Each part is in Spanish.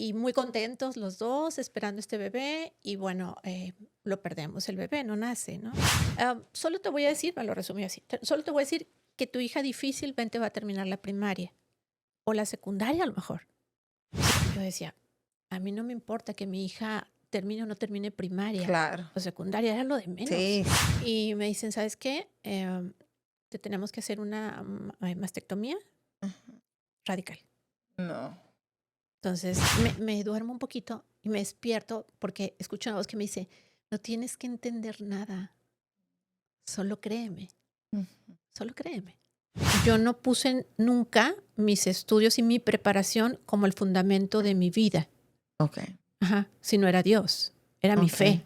y muy contentos los dos esperando este bebé y bueno, lo perdemos, el bebé no nace, ¿no? Solo te voy a decir, me lo resumí así, solo te voy a decir que tu hija difícilmente va a terminar la primaria o la secundaria a lo mejor. Yo decía, a mí no me importa que mi hija termine o no termine primaria Claro. o secundaria, era lo de menos. Sí. Y me dicen, ¿sabes qué? Te tenemos que hacer una mastectomía Ujú. radical. No. Entonces me duermo un poquito y me despierto porque escucho una voz que me dice, no tienes que entender nada, solo créeme, Ujú. solo créeme. Yo no puse nunca mis estudios y mi preparación como el fundamento de mi vida, Okey, ajá, sino era Dios, era mi okey. fe.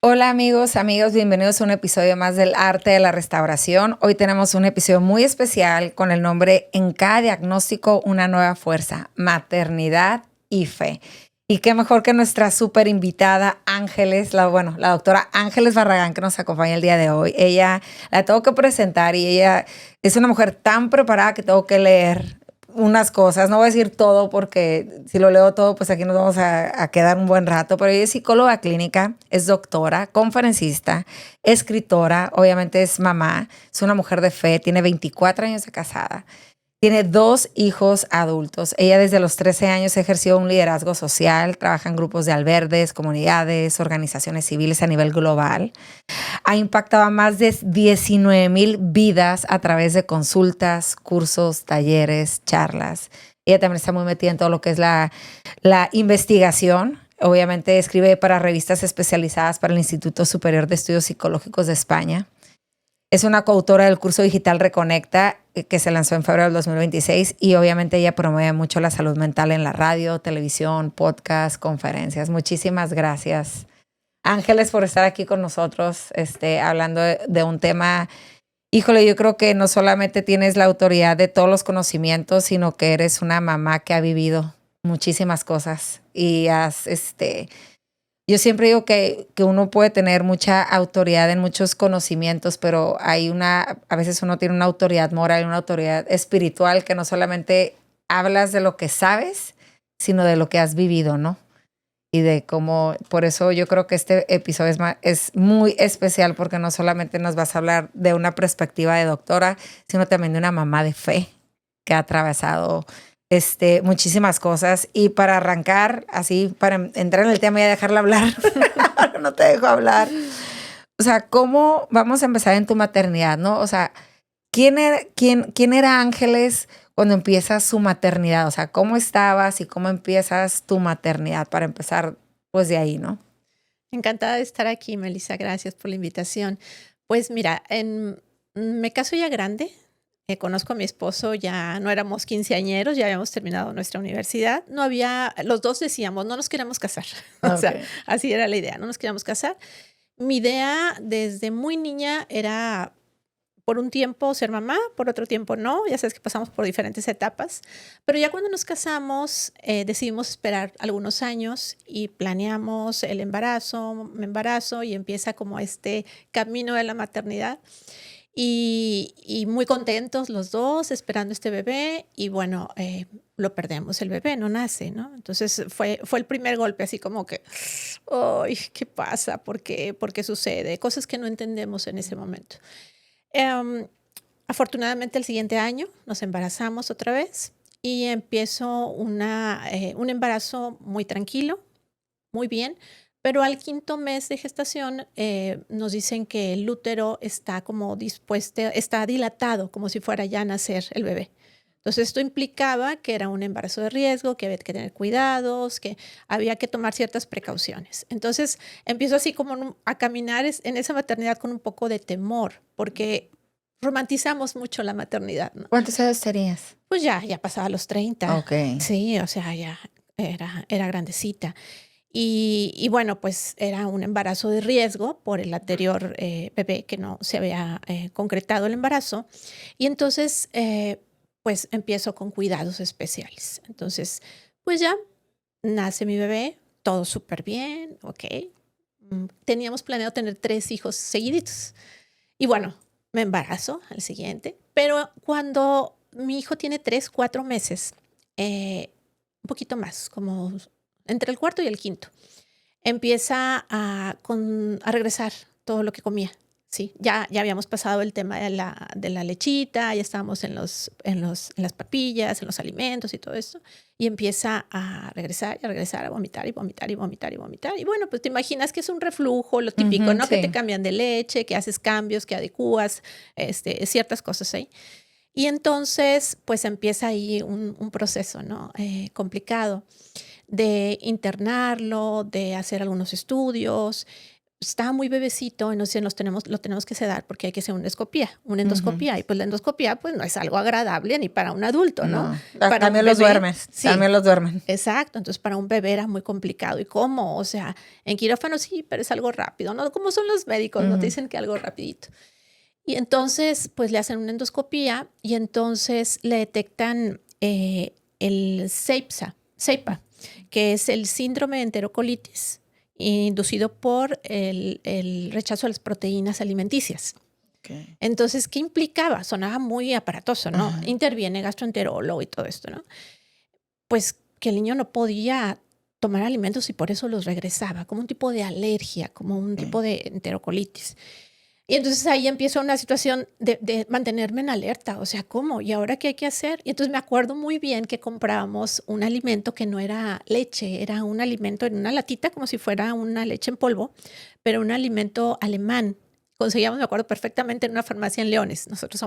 Hola amigos, amigas, bienvenidos a un episodio más del Arte de la Restauración. Hoy tenemos un episodio muy especial con el nombre En cada diagnóstico una nueva fuerza, maternidad y fe. Y qué mejor que nuestra súper invitada Ángeles, la doctora Ángeles Barragán que nos acompaña el día de hoy. Ella la tengo que presentar y ella es una mujer tan preparada que tengo que leer unas cosas, no voy a decir todo porque si lo leo todo, pues aquí nos vamos a quedar un buen rato, pero ella es psicóloga clínica, es doctora, conferencista, escritora, obviamente es mamá, es una mujer de fe, tiene 24 años de casada, tiene 2 hijos adultos. Ella desde los 13 años ejerció un liderazgo social, trabaja en grupos de albergues, comunidades, organizaciones civiles a nivel global. Ha impactado a más de 19,000 vidas a través de consultas, cursos, talleres, charlas. Ella también está muy metida en todo lo que es la investigación. Obviamente escribe para revistas especializadas para el Instituto Superior de Estudios Psicológicos de España. Es una coautora del curso digital Reconecta, que se lanzó en febrero del 2026, y obviamente ella promueve mucho la salud mental en la radio, televisión, podcast, conferencias. Muchísimas gracias, Ángeles, por estar aquí con nosotros, hablando de un tema. Híjole, yo creo que no solamente tienes la autoridad de todos los conocimientos, sino que eres una mamá que ha vivido muchísimas cosas y yo siempre digo que uno puede tener mucha autoridad en muchos conocimientos, pero a veces uno tiene una autoridad moral y una autoridad espiritual que no solamente hablas de lo que sabes, sino de lo que has vivido, ¿no? Y de cómo, por eso yo creo que este episodio es muy especial porque no solamente nos vas a hablar de una perspectiva de doctora, sino también de una mamá de fe que ha atravesado muchísimas cosas. Y para arrancar, así, para entrar en el tema y dejarla hablar, no te dejo hablar. O sea, ¿cómo vamos a empezar en tu maternidad, no? O sea, quién era Ángeles cuando empiezas su maternidad? O sea, ¿cómo estabas y cómo empiezas tu maternidad para empezar, pues, de ahí, no? Encantada de estar aquí, Melissa, gracias por la invitación. Pues mira, me caso ya grande, conozco a mi esposo, ya no éramos quinceañeros, ya habíamos terminado nuestra universidad. No había, los dos decíamos, no nos queremos casar. O sea, Okey. así era la idea, no nos queríamos casar. Mi idea desde muy niña era por un tiempo ser mamá, por otro tiempo no, ya sabes que pasamos por diferentes etapas, pero ya cuando nos casamos decidimos esperar algunos años y planeamos el embarazo, me embarazo y empieza como este camino de la maternidad y muy contentos los dos esperando este bebé y bueno, lo perdemos, el bebé no nace, ¿no? Entonces fue el primer golpe, así como que, ¡ay, qué pasa! ¿Por qué? ¿Por qué sucede? Cosas que no entendemos en ese momento. Em, Afortunadamente, el siguiente año nos embarazamos otra vez y empiezo un embarazo muy tranquilo, muy bien, pero al quinto mes de gestación nos dicen que el útero está como dispuesto, está dilatado, como si fuera ya a nacer el bebé. Entonces, esto implicaba que era un embarazo de riesgo, que había que tener cuidados, que había que tomar ciertas precauciones. Entonces, empiezo así como a caminar en esa maternidad con un poco de temor, porque romantizamos mucho la maternidad, ¿no? ¿Cuántos años tenías? Pues ya pasaba los 30. Okey. Sí, o sea, ya era grandecita. Y bueno, pues era un embarazo de riesgo por el anterior bebé que no se había concretado el embarazo. Y entonces, pues empiezo con cuidados especiales. Entonces, pues ya nace mi bebé, todo súper bien, ok, teníamos planeado tener 3 hijos seguiditos. Y bueno, me embarazo al siguiente. Pero cuando mi hijo tiene 3, 4 meses, un poquito más, como entre el cuarto y el quinto, empieza a regresar todo lo que comía. Sí, ya habíamos pasado el tema de la lechita, ya estábamos en las papillas, en los alimentos y todo eso. Y empieza a regresar y a regresar, a vomitar y vomitar y vomitar y vomitar. Y bueno, pues te imaginas que es un reflujo, lo típico, ¿no? Sí. Que te cambian de leche, que haces cambios, que adecuas, ciertas cosas ahí. Y entonces, pues empieza ahí un proceso, ¿no? Complicado de internarlo, de hacer algunos estudios. Estaba muy bebecito, entonces lo tenemos que sedar porque hay que hacer una endoscopía. Y pues la endoscopía pues no es algo agradable ni para un adulto, ¿no? Para también un los bebé, duermes. sí. También los duermen. Exacto, entonces para un bebé era muy complicado. ¿Y cómo? O sea, en quirófano sí, pero es algo rápido, ¿no? Como son los médicos, no te dicen que algo rapidito. Y entonces pues le hacen una endoscopía y entonces le detectan el CEIPA, que es el síndrome de enterocolitis inducido por el rechazo a las proteínas alimenticias. Okay. Entonces, ¿qué implicaba? Sonaba muy aparatoso, ¿no? Ajá. Interviene gastroenterólogo y todo esto, ¿no? Pues que el niño no podía tomar alimentos y por eso los regresaba, como un tipo de alergia, como un tipo de enterocolitis. Y entonces ahí empieza una situación de mantenerme en alerta. O sea, ¿cómo? ¿Y ahora qué hay que hacer? Y entonces me acuerdo muy bien que comprábamos un alimento que no era leche, era un alimento en una latita, como si fuera una leche en polvo, pero un alimento alemán. Conseguíamos, me acuerdo perfectamente, en una farmacia en Leones. Nosotros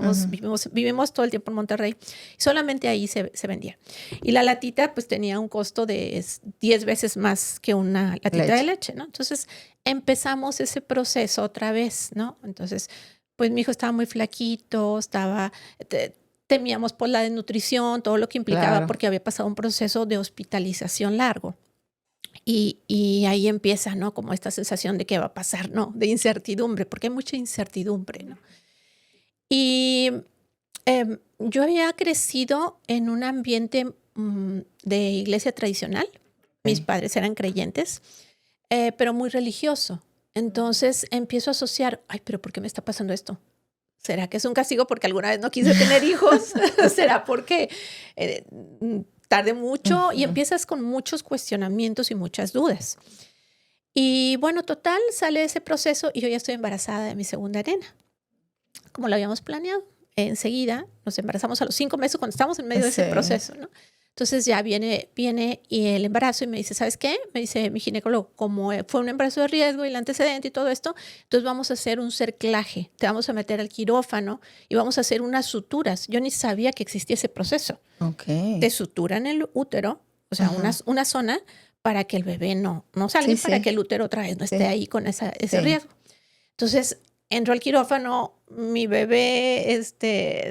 vivimos todo el tiempo en Monterrey. Y solamente ahí se vendía. Y la latita pues tenía un costo de 10 veces más que una latita de leche, ¿no? Entonces empezamos ese proceso otra vez, ¿no? Entonces, pues mi hijo estaba muy flaquito, temíamos por la desnutrición, todo lo que implicaba porque había pasado un proceso de hospitalización largo. Y ahí empieza, ¿no? Como esta sensación de qué va a pasar, ¿no? De incertidumbre, porque hay mucha incertidumbre, ¿no? Y yo había crecido en un ambiente de iglesia tradicional. Mis padres eran creyentes, pero muy religioso. Entonces empiezo a asociar, ay, pero ¿por qué me está pasando esto? ¿Será que es un castigo porque alguna vez no quise tener hijos? ¿Será porque tardé mucho? Y empiezas con muchos cuestionamientos y muchas dudas. Y bueno, total, sale ese proceso y yo ya estoy embarazada de mi segunda nena, como lo habíamos planeado. Enseguida nos embarazamos a los 5 meses cuando estamos en medio de ese proceso, ¿no? Entonces ya viene y el embarazo y me dice, ¿sabes qué? Me dice mi ginecólogo, como fue un embarazo de riesgo y el antecedente y todo esto, entonces vamos a hacer un cerclaje, te vamos a meter al quirófano y vamos a hacer unas suturas. Yo ni sabía que existía ese proceso. Okay. Te suturan el útero, o sea, una zona para que el bebé no salga, para que el útero otra vez no esté ahí con ese riesgo. Entonces, entró al quirófano mi bebé,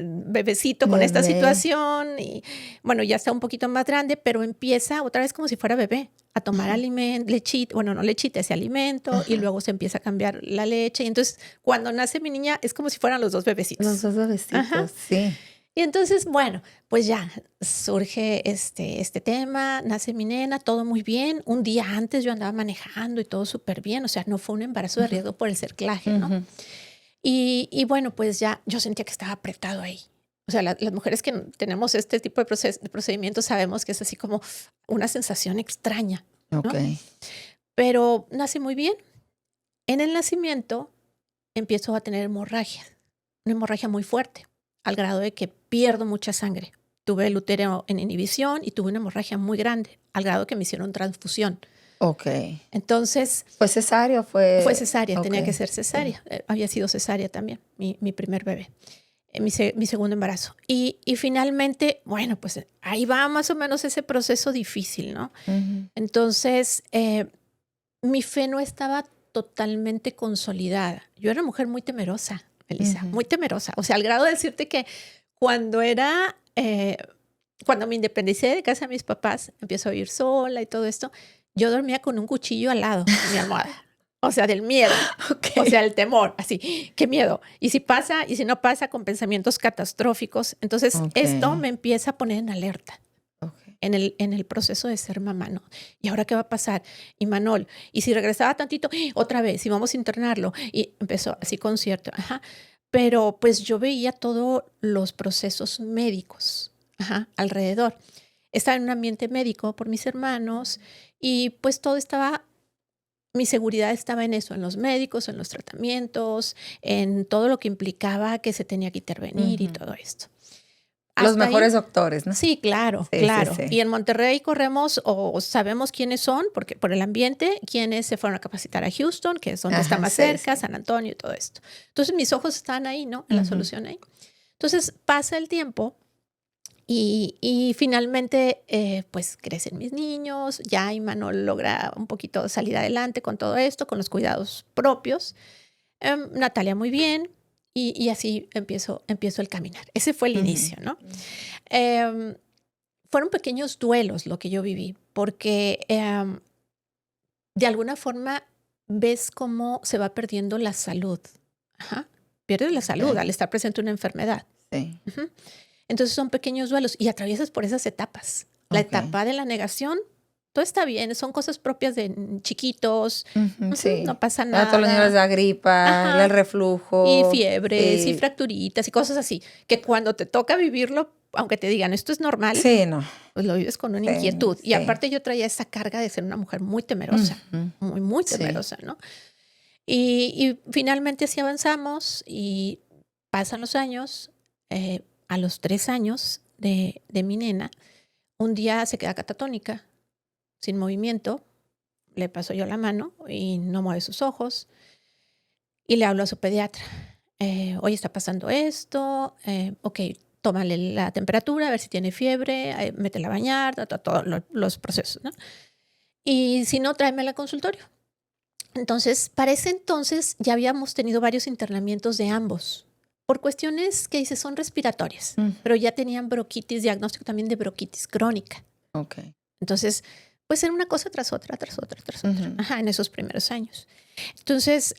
bebecito con esta situación y bueno, ya está un poquito más grande, pero empieza otra vez como si fuera bebé a tomar lechita, bueno, no lechita, ese alimento y luego se empieza a cambiar la leche. Y entonces, cuando nace mi niña, es como si fueran los 2 bebecitos. Los 2 bebecitos, sí. Y entonces, bueno, pues ya surge este tema, nace mi nena, todo muy bien. Un día antes yo andaba manejando y todo súper bien, o sea, no fue un embarazo de riesgo por el cerclaje, ¿no? Y bueno, pues ya yo sentía que estaba apretado ahí. O sea, las mujeres que tenemos este tipo de procedimientos sabemos que es así como una sensación extraña, ¿no? Okay. Pero nace muy bien. En el nacimiento empiezo a tener hemorragia, una hemorragia muy fuerte, al grado de que pierdo mucha sangre. Tuve el útero en inhibición y tuve una hemorragia muy grande, al grado que me hicieron transfusión. Ok. Entonces... ¿Fue cesárea o fue...? Fue cesárea, tenía que ser cesárea. Había sido cesárea también, mi primer bebé, mi segundo embarazo. Y finalmente, bueno, pues ahí va más o menos ese proceso difícil, ¿no? Entonces, mi fe no estaba totalmente consolidada. Yo era una mujer muy temerosa, Elisa, muy temerosa. O sea, al grado de decirte que cuando me independicé de casa de mis papás, empiezo a vivir sola y todo esto, yo dormía con un cuchillo al lado de mi almohada. O sea, del miedo. Okay. O sea, el temor. Así, qué miedo. Y si pasa, y si no pasa, con pensamientos catastróficos. Entonces, esto me empieza a poner en alerta. en el proceso de ser mamá, ¿no? ¿Y ahora qué va a pasar? Y Manol, y si regresaba tantito, otra vez, y vamos a internarlo. Y empezó así con cierto, Pero pues yo veía todos los procesos médicos, alrededor. Estaba en un ambiente médico por mis hermanos y pues todo estaba, mi seguridad estaba en eso, en los médicos, en los tratamientos, en todo lo que implicaba que se tenía que intervenir y todo esto. Los Hasta mejores ahí, doctores, ¿no? sí, claro, Sí, claro. sí, sí. Y en Monterrey corremos o sabemos quiénes son, porque por el ambiente, quiénes se fueron a capacitar a Houston, que es donde está más sí, cerca, sí. San Antonio y todo esto. Entonces mis ojos están ahí, ¿no? En la solución ahí. Entonces pasa el tiempo y finalmente pues crecen mis niños, ya Imanol logra un poquito salir adelante con todo esto, con los cuidados propios. Natalia muy bien y así empiezo el caminar. Ese fue el inicio, ¿no? Em, Fueron pequeños duelos lo que yo viví, porque de alguna forma ves cómo se va perdiendo la salud. Pierdes la salud al estar presente una enfermedad. Sí. Entonces son pequeños duelos y atraviesas por esas etapas. La etapa de la negación, todo está bien, son cosas propias de chiquitos, Sí. no pasa A todos los niños les nada. da gripa, el reflujo. Y fiebres y Sí. fracturitas y cosas así, que cuando te toca vivirlo, aunque te digan esto es normal, Sí, no. pues lo vives con una Sí, inquietud. Y sí. aparte yo traía esa carga de ser una mujer muy temerosa, muy Sí. temerosa, ¿no? Y finalmente así avanzamos y pasan los años. A los 3 años de mi nena, un día se queda catatónica, sin movimiento. Le paso yo la mano y no mueve sus ojos. Y le hablo a su pediatra. Oye, está pasando esto. Ok, tómale la temperatura, a ver si tiene fiebre, métela a bañar, todos los procesos, ¿no? Y si no, tráemela al consultorio. Entonces, para ese entonces ya habíamos tenido varios internamientos de ambos, por cuestiones que dices son respiratorias, pero ya tenían bronquitis, diagnóstico también de bronquitis crónica. Ok. Entonces, pues era una cosa tras otra, tras otra, tras otra, en esos primeros años. Entonces,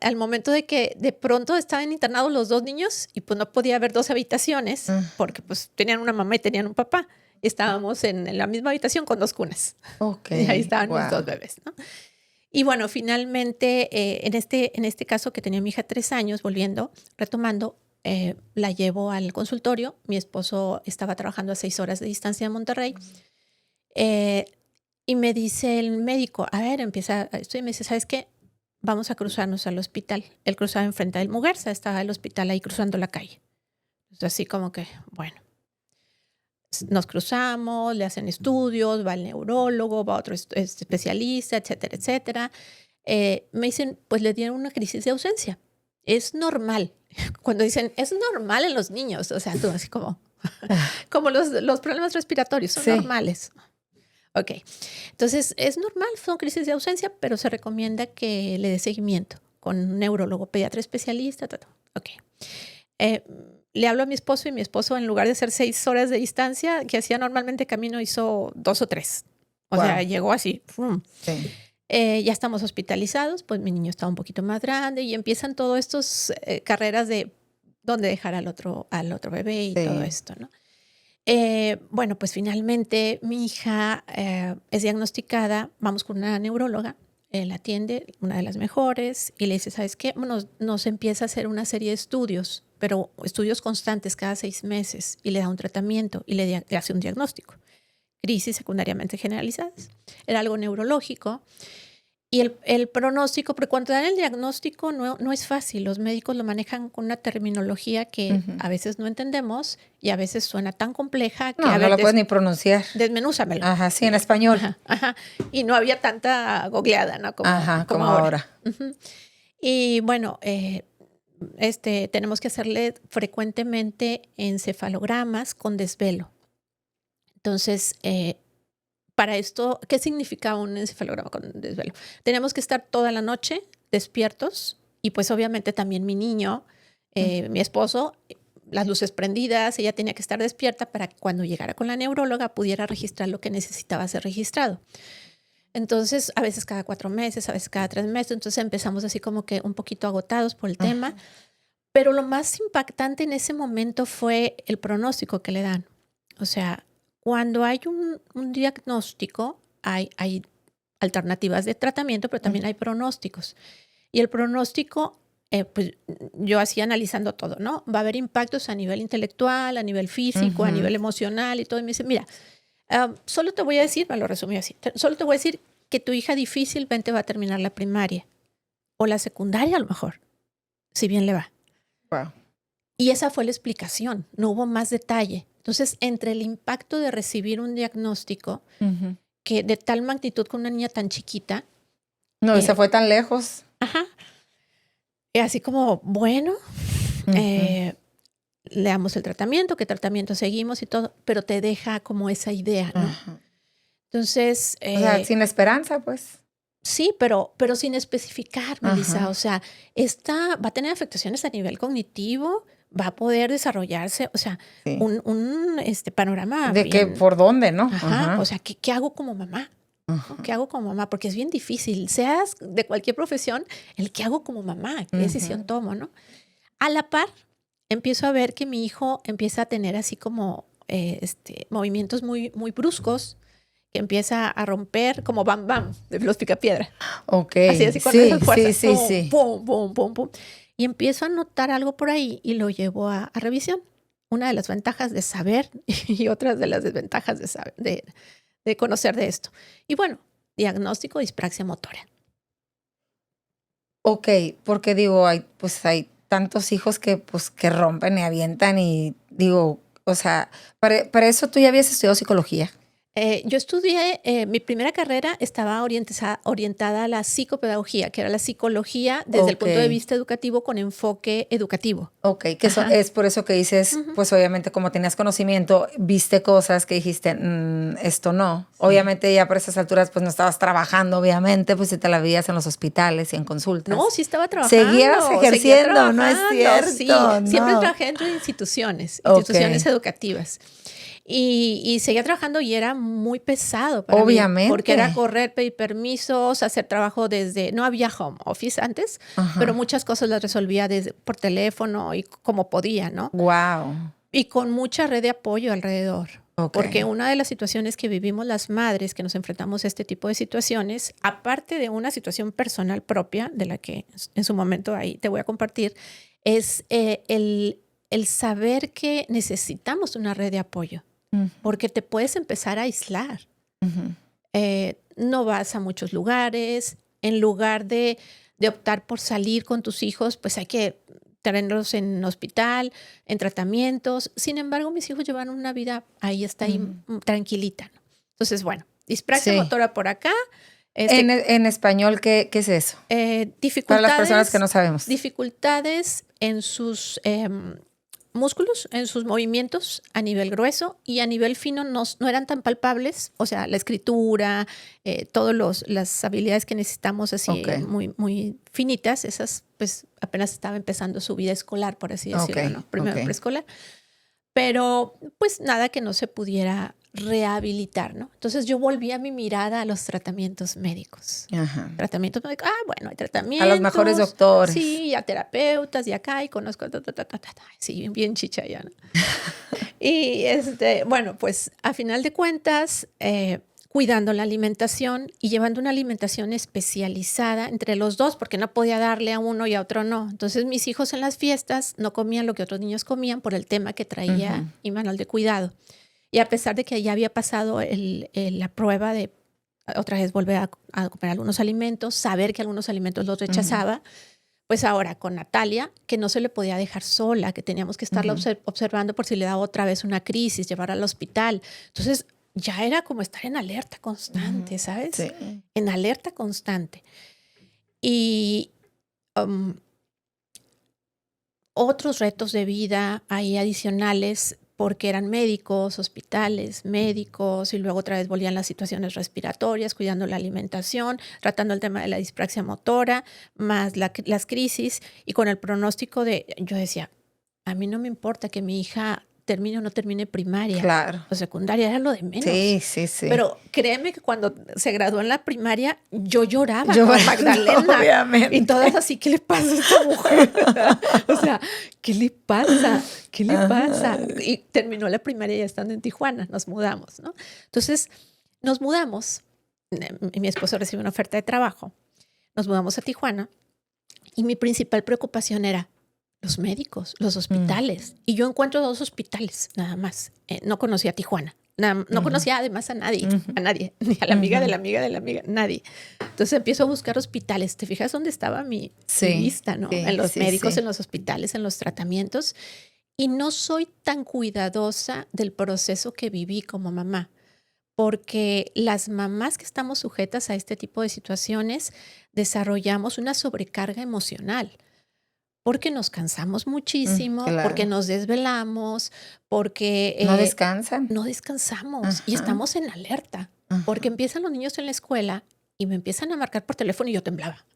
al momento de que de pronto estaban internados los 2 niños y pues no podía haber 2 habitaciones porque pues tenían una mamá y tenían un papá. Estábamos en la misma habitación con 2 cunas. Ok. Y ahí estaban mis 2 bebés, ¿no? Y bueno, finalmente, en este caso que tenía mi hija 3 años, retomando, la llevo al consultorio. Mi esposo estaba trabajando a 6 horas de distancia de Monterrey. Y me dice el médico, a ver, esto y me dice, ¿sabes qué? Vamos a cruzarnos al hospital. Él cruzaba enfrente del Muguerza, estaba el hospital ahí cruzando la calle. Entonces, así como que, bueno, nos cruzamos, le hacen estudios, va el neurólogo, va otro especialista, etcétera, etcétera. Me dicen, pues le dieron una crisis de ausencia. Es normal. Cuando dicen, es normal en los niños, o sea, tú así como los problemas respiratorios son normales. Ok, entonces es normal, son crisis de ausencia, pero se recomienda que le dé seguimiento con un neurólogo, pediatra especialista. Ok. Le hablo a mi esposo y mi esposo, en lugar de hacer 6 horas de distancia, que hacía normalmente camino, hizo 2 o 3. O sea, llegó así. Sí. Ya estamos hospitalizados, pues mi niño estaba un poquito más grande y empiezan todas estas carreras de dónde dejar al otro bebé y todo esto, ¿no? Bueno, pues finalmente mi hija es diagnosticada, vamos con una neuróloga, la atiende, una de las mejores, y le dice, ¿sabes qué? Nos empieza a hacer una serie de estudios, pero estudios constantes cada 6 meses, y le da un tratamiento y le hace un diagnóstico. Crisis secundariamente generalizadas. Era algo neurológico. Y el pronóstico, porque cuando dan el diagnóstico no es fácil. Los médicos lo manejan con una terminología que a veces no entendemos y a veces suena tan compleja que no la puedes ni pronunciar. Desmenúzamelo. Ajá, sí, en español. Ajá. Y no había tanta googleada, ¿no? Como ahora. Y bueno, tenemos que hacerle frecuentemente encefalogramas con desvelo. Entonces, para esto, ¿qué significa un encefalograma con desvelo? Tenemos que estar toda la noche despiertos y pues obviamente también mi niño, mi esposo, las luces prendidas, ella tenía que estar despierta para que cuando llegara con la neuróloga pudiera registrar lo que necesitaba ser registrado. Entonces, a veces cada 4 meses, a veces cada 3 meses, entonces empezamos así como que un poquito agotados por el tema, pero lo más impactante en ese momento fue el pronóstico que le dan. O sea, cuando hay un diagnóstico, hay alternativas de tratamiento, pero también hay pronósticos. Y el pronóstico, pues yo así analizando todo, ¿no? Va a haber impactos a nivel intelectual, a nivel físico, a nivel emocional y todo. Y me dice, mira, solo te voy a decir, me lo resumí así, solo te voy a decir que tu hija difícilmente va a terminar la primaria o la secundaria a lo mejor, si bien le va. Wow. Y esa fue la explicación, no hubo más detalle. Entonces, entre el impacto de recibir un diagnóstico que de tal magnitud con una niña tan chiquita. No, y se fue tan lejos. Ajá. Y así como, bueno, le damos el tratamiento, qué tratamiento seguimos y todo, pero te deja como esa idea, ¿no? Entonces... o sea, sin esperanza, pues. Sí, pero sin especificar, Melissa. O sea, esta va a tener afectaciones a nivel cognitivo, va a poder desarrollarse, o sea, un panorama. De bien, que por dónde, ¿no? O sea, ¿qué hago como mamá? ¿Qué hago como mamá? Porque es bien difícil, seas de cualquier profesión, el qué hago como mamá, qué decisión tomo, ¿no? A la par, empiezo a ver que mi hijo empieza a tener así como movimientos muy, muy bruscos, que empieza a romper como bam, bam, de los picapiedra. Ok. Así con esas fuerzas. Sí. Pum, pum, pum, pum. Y empiezo a notar algo por ahí y lo llevo a revisión. Una de las ventajas de saber y otras de las desventajas de saber, de conocer de esto. Y bueno, diagnóstico de dispraxia motora. Ok, porque digo, hay tantos hijos que rompen y avientan y digo, o sea, para eso tú ya habías estudiado psicología. Yo estudié, mi primera carrera estaba orientada a la psicopedagogía, que era la psicología desde el punto de vista educativo con enfoque educativo. Ok, que es por eso que dices, pues obviamente como tenías conocimiento, viste cosas que dijiste, esto no. Sí. Obviamente ya por esas alturas pues no estabas trabajando, obviamente, pues si te la veías en los hospitales y en consultas. No, sí estaba trabajando. Seguías ejerciendo, no es cierto. Sí, no. Siempre trabajé dentro de instituciones educativas. Y seguía trabajando y era muy pesado para mí. Porque era correr, pedir permisos, hacer trabajo no había home office antes, pero muchas cosas las resolvía por teléfono y como podía, ¿no? Wow. Y con mucha red de apoyo alrededor. Porque una de las situaciones que vivimos las madres que nos enfrentamos a este tipo de situaciones, aparte de una situación personal propia, de la que en su momento ahí te voy a compartir, es el saber que necesitamos una red de apoyo. Porque te puedes empezar a aislar. No vas a muchos lugares. En lugar de optar por salir con tus hijos, pues hay que tenerlos en hospital, en tratamientos. Sin embargo, mis hijos llevan una vida ahí tranquilita, ¿no? Entonces, bueno, dispraxia motora por acá. En español, ¿qué es eso? Dificultades. Para las personas que no sabemos. Dificultades en sus... músculos, en sus movimientos a nivel grueso, y a nivel fino no eran tan palpables, o sea, la escritura, todas las habilidades que necesitamos así muy, muy finitas, esas pues apenas estaba empezando su vida escolar, por así decirlo, ¿no? Primero preescolar, pero pues nada que no se pudiera rehabilitar, ¿no? Entonces yo volví a mi mirada a los tratamientos médicos. Tratamientos médicos, bueno, hay tratamientos. A los mejores doctores. Sí, a terapeutas y acá, y conozco, sí, bien chicha ya, ¿no? Y bueno, pues a final de cuentas, cuidando la alimentación y llevando una alimentación especializada entre los dos, porque no podía darle a uno y a otro no. Entonces mis hijos en las fiestas no comían lo que otros niños comían por el tema que traía mi manual de cuidado. Y a pesar de que ya había pasado la prueba de otra vez volver a comer algunos alimentos, saber que algunos alimentos los rechazaba, pues ahora con Natalia, que no se le podía dejar sola, que teníamos que estarla observando por si le daba otra vez una crisis, llevarla al hospital. Entonces ya era como estar en alerta constante, ¿sabes? Sí. En alerta constante. Y otros retos de vida ahí adicionales, porque eran hospitales, médicos, y luego otra vez volvían las situaciones respiratorias, cuidando la alimentación, tratando el tema de la dispraxia motora, más las crisis, y con el pronóstico yo decía, a mí no me importa que mi hija termine o no termine primaria o secundaria, era lo de menos. Sí. Pero créeme que cuando se graduó en la primaria, yo lloraba con Magdalena. No, obviamente. Y todas así, ¿qué le pasa a esta mujer? O sea, ¿qué le pasa? ¿qué le pasa? Y terminó la primaria ya estando en Tijuana, nos mudamos, ¿no? Entonces, nos mudamos, mi esposo recibió una oferta de trabajo, nos mudamos a Tijuana y mi principal preocupación era los médicos, los hospitales. Y yo encuentro 2 hospitales, nada más. No conocía Tijuana. No conocía además a nadie, ni a la amiga de la amiga de la amiga, nadie. Entonces empiezo a buscar hospitales. ¿Te fijas dónde estaba mi lista, no? En los médicos, en los hospitales, en los tratamientos. Y no soy tan cuidadosa del proceso que viví como mamá, porque las mamás que estamos sujetas a este tipo de situaciones desarrollamos una sobrecarga emocional. Porque nos cansamos muchísimo, porque nos desvelamos, porque no descansan. No descansamos y estamos en alerta. Porque empiezan los niños en la escuela y me empiezan a marcar por teléfono y yo temblaba.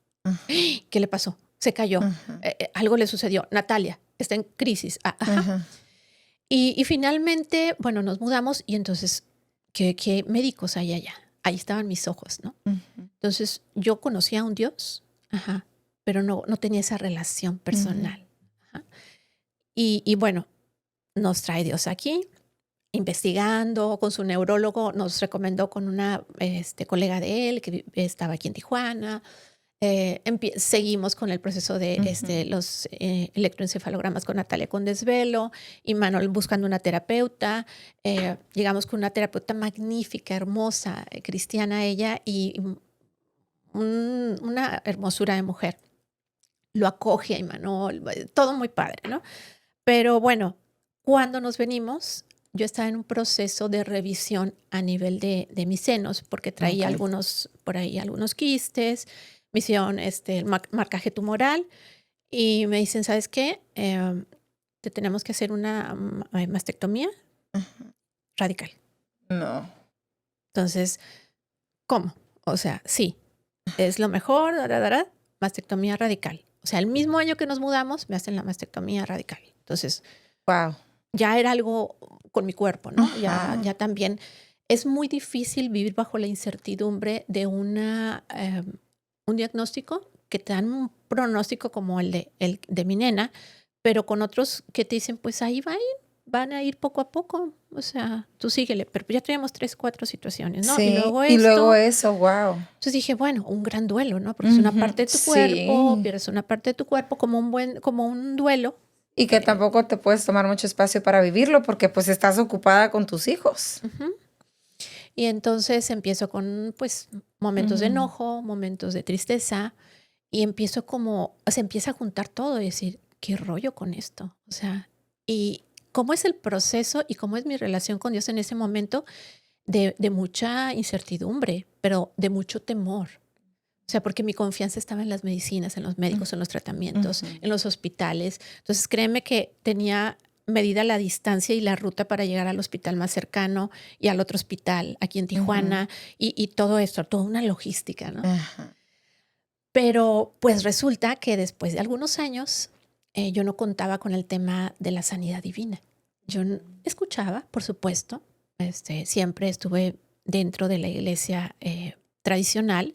¿Qué le pasó? Se cayó. Algo le sucedió. Natalia está en crisis. Y finalmente, bueno, nos mudamos y entonces, ¿qué médicos hay allá? Ahí estaban mis ojos, ¿no? Entonces, yo conocía a un Dios. Pero no tenía esa relación personal. Y bueno, nos trae Dios aquí, investigando con su neurólogo, nos recomendó con una colega de él que estaba aquí en Tijuana. Seguimos con el proceso de los electroencefalogramas con Natalia con desvelo y Manuel buscando una terapeuta. Llegamos con una terapeuta magnífica, hermosa, cristiana ella y una hermosura de mujer. Lo acoge a Imanol, todo muy padre, ¿no? Pero bueno, cuando nos venimos, yo estaba en un proceso de revisión a nivel de mis senos, porque traía algunos quistes, me hicieron marcaje tumoral y me dicen, ¿sabes qué? Te tenemos que hacer una mastectomía radical. No. Entonces, ¿cómo? O sea, sí, es lo mejor, mastectomía radical. O sea, el mismo año que nos mudamos, me hacen la mastectomía radical. Entonces, ya era algo con mi cuerpo, ¿no? Ya también es muy difícil vivir bajo la incertidumbre de un diagnóstico que te dan un pronóstico como el de mi nena, pero con otros que te dicen, pues ahí van a ir poco a poco. O sea, tú síguele. Pero ya traíamos 3, 4 situaciones, ¿no? Sí, y luego eso, wow. Entonces dije, bueno, un gran duelo, ¿no? Porque es una parte de tu cuerpo, pierdes una parte de tu cuerpo como un duelo. Y que tampoco te puedes tomar mucho espacio para vivirlo porque pues estás ocupada con tus hijos. Y entonces empiezo con pues momentos de enojo, momentos de tristeza y se empieza a juntar todo y decir, ¿qué rollo con esto? O sea, y cómo es el proceso y cómo es mi relación con Dios en ese momento de mucha incertidumbre, pero de mucho temor. O sea, porque mi confianza estaba en las medicinas, en los médicos, en los tratamientos, en los hospitales. Entonces, créeme que tenía medida la distancia y la ruta para llegar al hospital más cercano y al otro hospital aquí en Tijuana y todo esto, toda una logística, ¿no? Pero pues resulta que después de algunos años yo no contaba con el tema de la sanidad divina. Yo escuchaba, por supuesto, siempre estuve dentro de la iglesia tradicional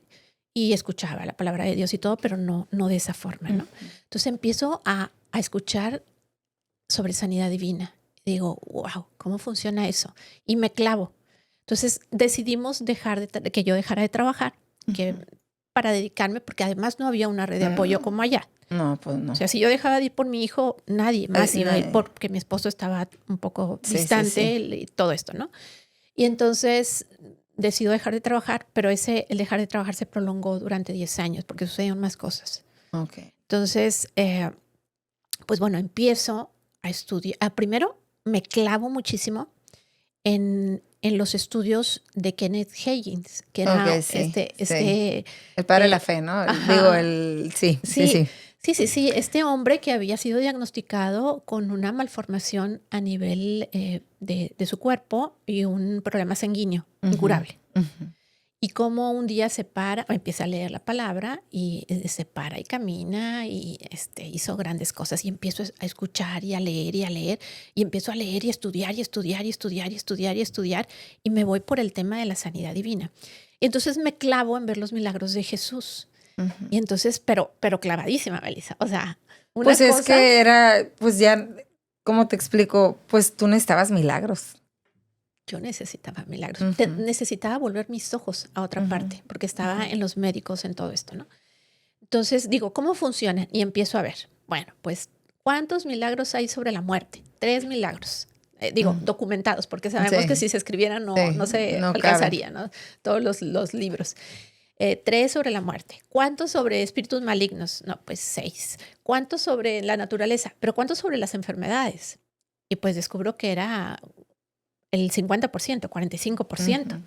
y escuchaba la palabra de Dios y todo, pero no de esa forma, ¿no? Entonces empiezo a escuchar sobre sanidad divina. Digo, wow, ¿cómo funciona eso? Y me clavo. Entonces decidimos que yo dejara de trabajar para dedicarme, porque además no había una red de apoyo como allá. No, pues no. O sea, si yo dejaba de ir por mi hijo, nadie más iba a ir porque mi esposo estaba un poco distante y todo esto, ¿no? Y entonces decido dejar de trabajar, pero el dejar de trabajar se prolongó durante 10 años porque sucedieron más cosas. Entonces, pues bueno, empiezo a estudiar. Primero, me clavo muchísimo en los estudios de Kenneth Hagin, que era el padre de la fe, ¿no? Digo, Sí, este hombre que había sido diagnosticado con una malformación a nivel de su cuerpo y un problema sanguíneo incurable. Y como un día empieza a leer la palabra y se para y camina y hizo grandes cosas y empiezo a escuchar y a leer y empiezo a leer y estudiar y me voy por el tema de la sanidad divina. Y entonces me clavo en ver los milagros de Jesús. Y entonces, pero clavadísima, Melissa. O sea, pues es que era, pues ya ¿cómo te explico? Pues tú necesitabas milagros. Yo necesitaba milagros. Ujú. Necesitaba volver mis ojos a otra Ujú. parte, porque estaba en los médicos, en todo esto, ¿no? Entonces digo, ¿cómo funciona? Y empiezo a ver. Bueno, pues, ¿cuántos milagros hay sobre la muerte? 3 milagros. Documentados, porque sabemos que Sí, si se escribieran sí, no se no cabe. alcanzaría, ¿no? Todos los libros. 3 sobre la muerte. ¿Cuántos sobre espíritus malignos? No, pues 6. ¿Cuántos sobre la naturaleza? Pero ¿cuántos sobre las enfermedades? Y pues descubro que era el 50%, 45%. Ujú.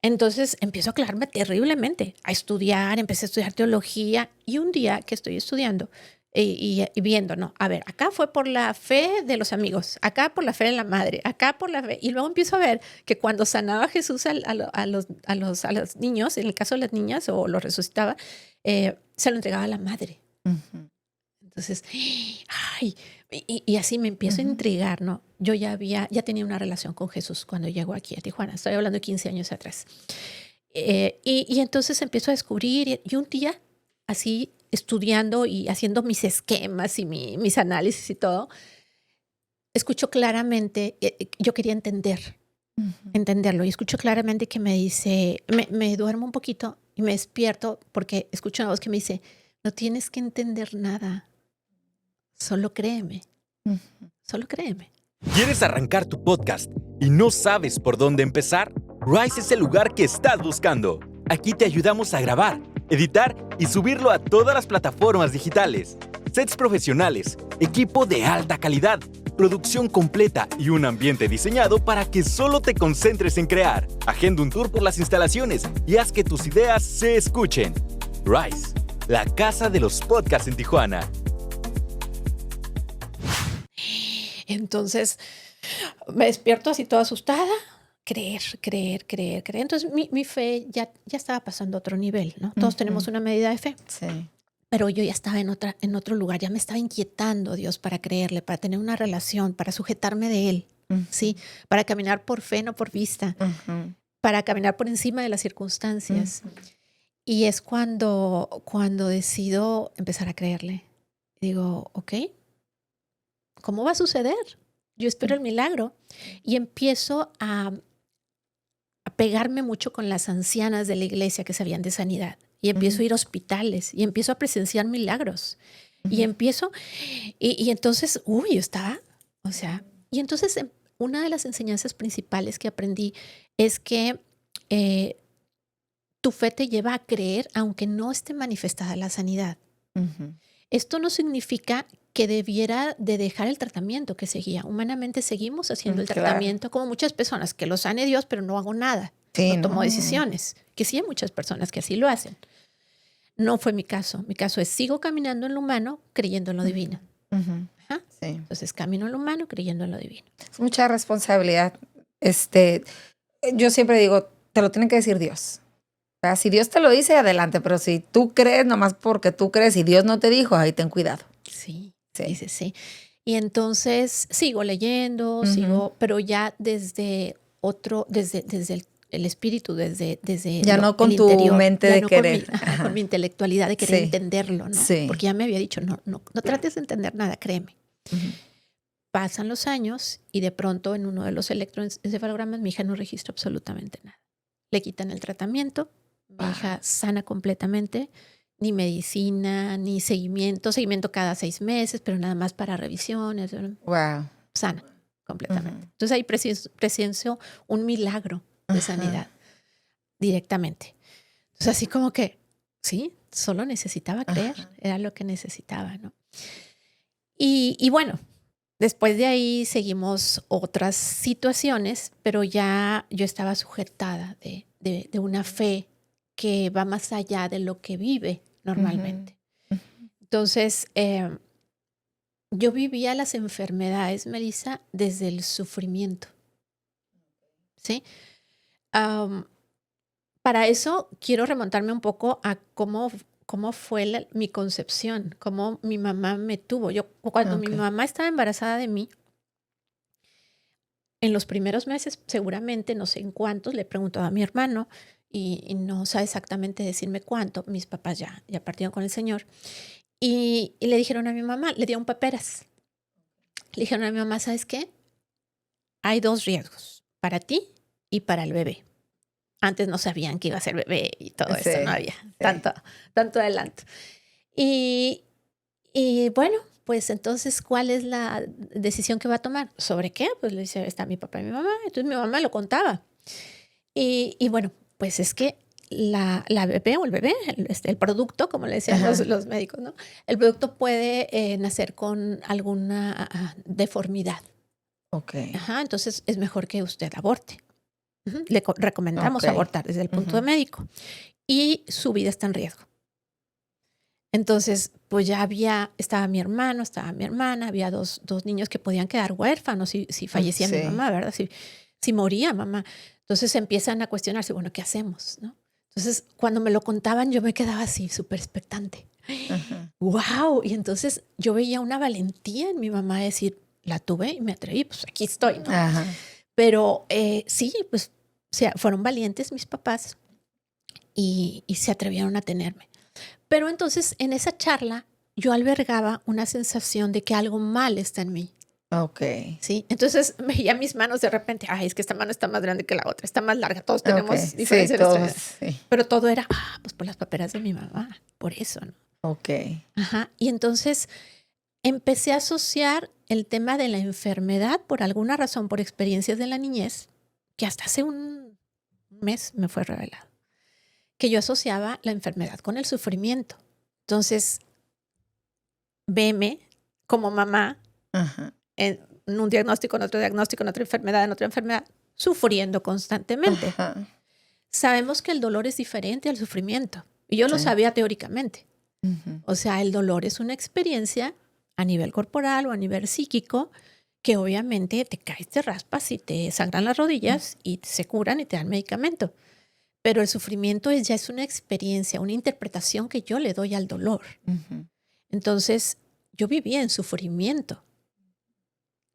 Entonces empiezo a aclararme terriblemente, a estudiar, empecé a estudiar teología y un día que estoy estudiando y viendo, no, a ver, acá fue por la fe de los amigos, acá por la fe de la madre, acá por la fe, y luego empiezo a ver que cuando sanaba Jesús a los niños, en el caso de las niñas, o los resucitaba, se lo entregaba a la madre. Ujú. Entonces, ay, y así me empiezo a Ujú. intrigar, ¿no? Yo ya tenía una relación con Jesús cuando llego aquí a Tijuana, estoy hablando de 15 años atrás. Y entonces empiezo a descubrir, y un día, así estudiando y haciendo mis esquemas y mis análisis y todo, escucho claramente, yo quería Ujú. entenderlo, y escucho claramente que me dice, me duermo un poquito y me despierto porque escucho una voz que me dice, no tienes que entender nada. Solo créeme, Ujú. solo créeme. ¿Quieres arrancar tu podcast y no sabes por dónde empezar? Rise es el lugar que estás buscando. Aquí te ayudamos a grabar, editar y subirlo a todas las plataformas digitales. Sets profesionales, equipo de alta calidad, producción completa y un ambiente diseñado para que solo te concentres en crear. Agenda un tour por las instalaciones y haz que tus ideas se escuchen. Rise, la casa de los podcasts en Tijuana. Entonces me despierto así toda asustada. Creer. Entonces mi fe ya estaba pasando a otro nivel, ¿no? Todos tenemos Ujú. una medida de fe, Sí. pero yo ya estaba en otro lugar, ya me estaba inquietando Dios para creerle, para tener una relación, para sujetarme de Él, Ujú. ¿sí? Para caminar por fe, no por vista, Ujú. para caminar por encima de las circunstancias. Ujú. Y es cuando decido empezar a creerle. Digo, ok, ¿cómo va a suceder? Yo espero el milagro. Y empiezo a pegarme mucho con las ancianas de la iglesia que sabían de sanidad. Y empiezo Ujú. a ir a hospitales y empiezo a presenciar milagros. Y Ujú. empiezo, y entonces, yo estaba, o sea, y entonces una de las enseñanzas principales que aprendí es que eh, tu fe te lleva a creer aunque no esté manifestada la sanidad. Ujú. Esto no significa que debiera de dejar el tratamiento que seguía. Humanamente seguimos haciendo el Claro. tratamiento como muchas personas, que lo sane Dios, pero no hago nada. Sí, No tomo no. decisiones, que sí hay muchas personas que así lo hacen. No fue mi caso. Mi caso es sigo caminando en lo humano, creyendo en lo divino. Ujú. Ajá. Sí. Entonces camino en lo humano, creyendo en lo divino. Es mucha responsabilidad. Yo siempre digo, te lo tiene que decir Dios. O sea, si Dios te lo dice, adelante, pero si tú crees, nomás porque tú crees y Dios no te dijo, ahí ten cuidado. Sí, Sí. sí. Y entonces sigo leyendo, Ujú. pero ya desde desde el espíritu, desde Ya no el con tu interior, mente ya de no querer. con mi Ajá. intelectualidad de querer Sí, entenderlo, ¿no? sí. Porque ya me había dicho, no trates de entender nada, créeme. Ujú. Pasan los años y de pronto en uno de los electroencefalogramas mi hija no registra absolutamente nada. Le quitan el tratamiento, mi hija sana completamente, ni medicina, ni seguimiento cada 6 meses, pero nada más para revisiones, Wow. sana completamente. Ujú. Entonces ahí presencio un milagro de sanidad Ajá. directamente. Entonces así como que, sí, solo necesitaba creer, Ajá. era lo que necesitaba, ¿no? Y bueno, después de ahí seguimos otras situaciones, pero ya yo estaba sujetada de una fe que va más allá de lo que vive Ujú. normalmente. Entonces, yo vivía las enfermedades, Melissa, desde el sufrimiento, ¿sí? Am, para eso quiero remontarme un poco a cómo fue mi concepción, cómo mi mamá me tuvo. Cuando mi Ok. mamá estaba embarazada de mí, en los primeros meses, seguramente, no sé en cuántos, le preguntaba a mi hermano y no sabe exactamente decirme cuánto. Mis papás ya partieron con el Señor. Y le dijeron a mi mamá, le dieron paperas. Le dijeron a mi mamá, ¿sabes qué? Hay 2 riesgos, para ti y para el bebé. Antes no sabían que iba a ser bebé y todo Sí, eso, no había sí. tanto adelanto. Y bueno, pues entonces, ¿cuál es la decisión que va a tomar? ¿Sobre qué? Pues le dice, está mi papá y mi mamá. Entonces mi mamá lo contaba. Y bueno, pues es que la bebé o el bebé, el producto, como le decían Ajá. los médicos, ¿no? El producto puede nacer con alguna deformidad. Ok. Ajá, entonces es mejor que usted aborte. Ujú, le recomendamos Ok. abortar desde el punto de médico. Y su vida está en riesgo. Entonces, pues ya estaba mi hermano, estaba mi hermana, había dos niños que podían quedar huérfanos si fallecía mi Sí. mamá, ¿verdad? Si moría mamá. Entonces empiezan a cuestionarse, bueno, ¿qué hacemos? ¿No? Entonces, cuando me lo contaban, yo me quedaba así, súper expectante. Ajá. ¡Wow! Y entonces yo veía una valentía en mi mamá de decir, la tuve y me atreví, pues aquí estoy, ¿no? Ajá. Pero sí, pues o sea, fueron valientes mis papás y se atrevieron a tenerme. Pero entonces en esa charla yo albergaba una sensación de que algo mal está en mí. Ok. ¿Sí? Entonces veía mis manos de repente, ay, es que esta mano está más grande que la otra, está más larga, todos Ok. tenemos Sí, diferencias en todos. nuestra vida. Sí. Pero todo era, pues por las paperas de mi mamá, por eso, ¿no? Ok. Ajá. Y entonces empecé a asociar el tema de la enfermedad por alguna razón, por experiencias de la niñez, que hasta hace un mes me fue revelado, que yo asociaba la enfermedad con el sufrimiento. Entonces, veme como mamá Ajá. en un diagnóstico, en otra enfermedad, sufriendo constantemente. Ajá. Sabemos que el dolor es diferente al sufrimiento. Y yo lo Sí. sabía teóricamente. Ujú. O sea, el dolor es una experiencia a nivel corporal o a nivel psíquico que obviamente te caes, te raspas y te sangran las rodillas y se curan y te dan medicamento. Pero el sufrimiento ya es una experiencia, una interpretación que yo le doy al dolor. Ujú. Entonces, yo vivía en sufrimiento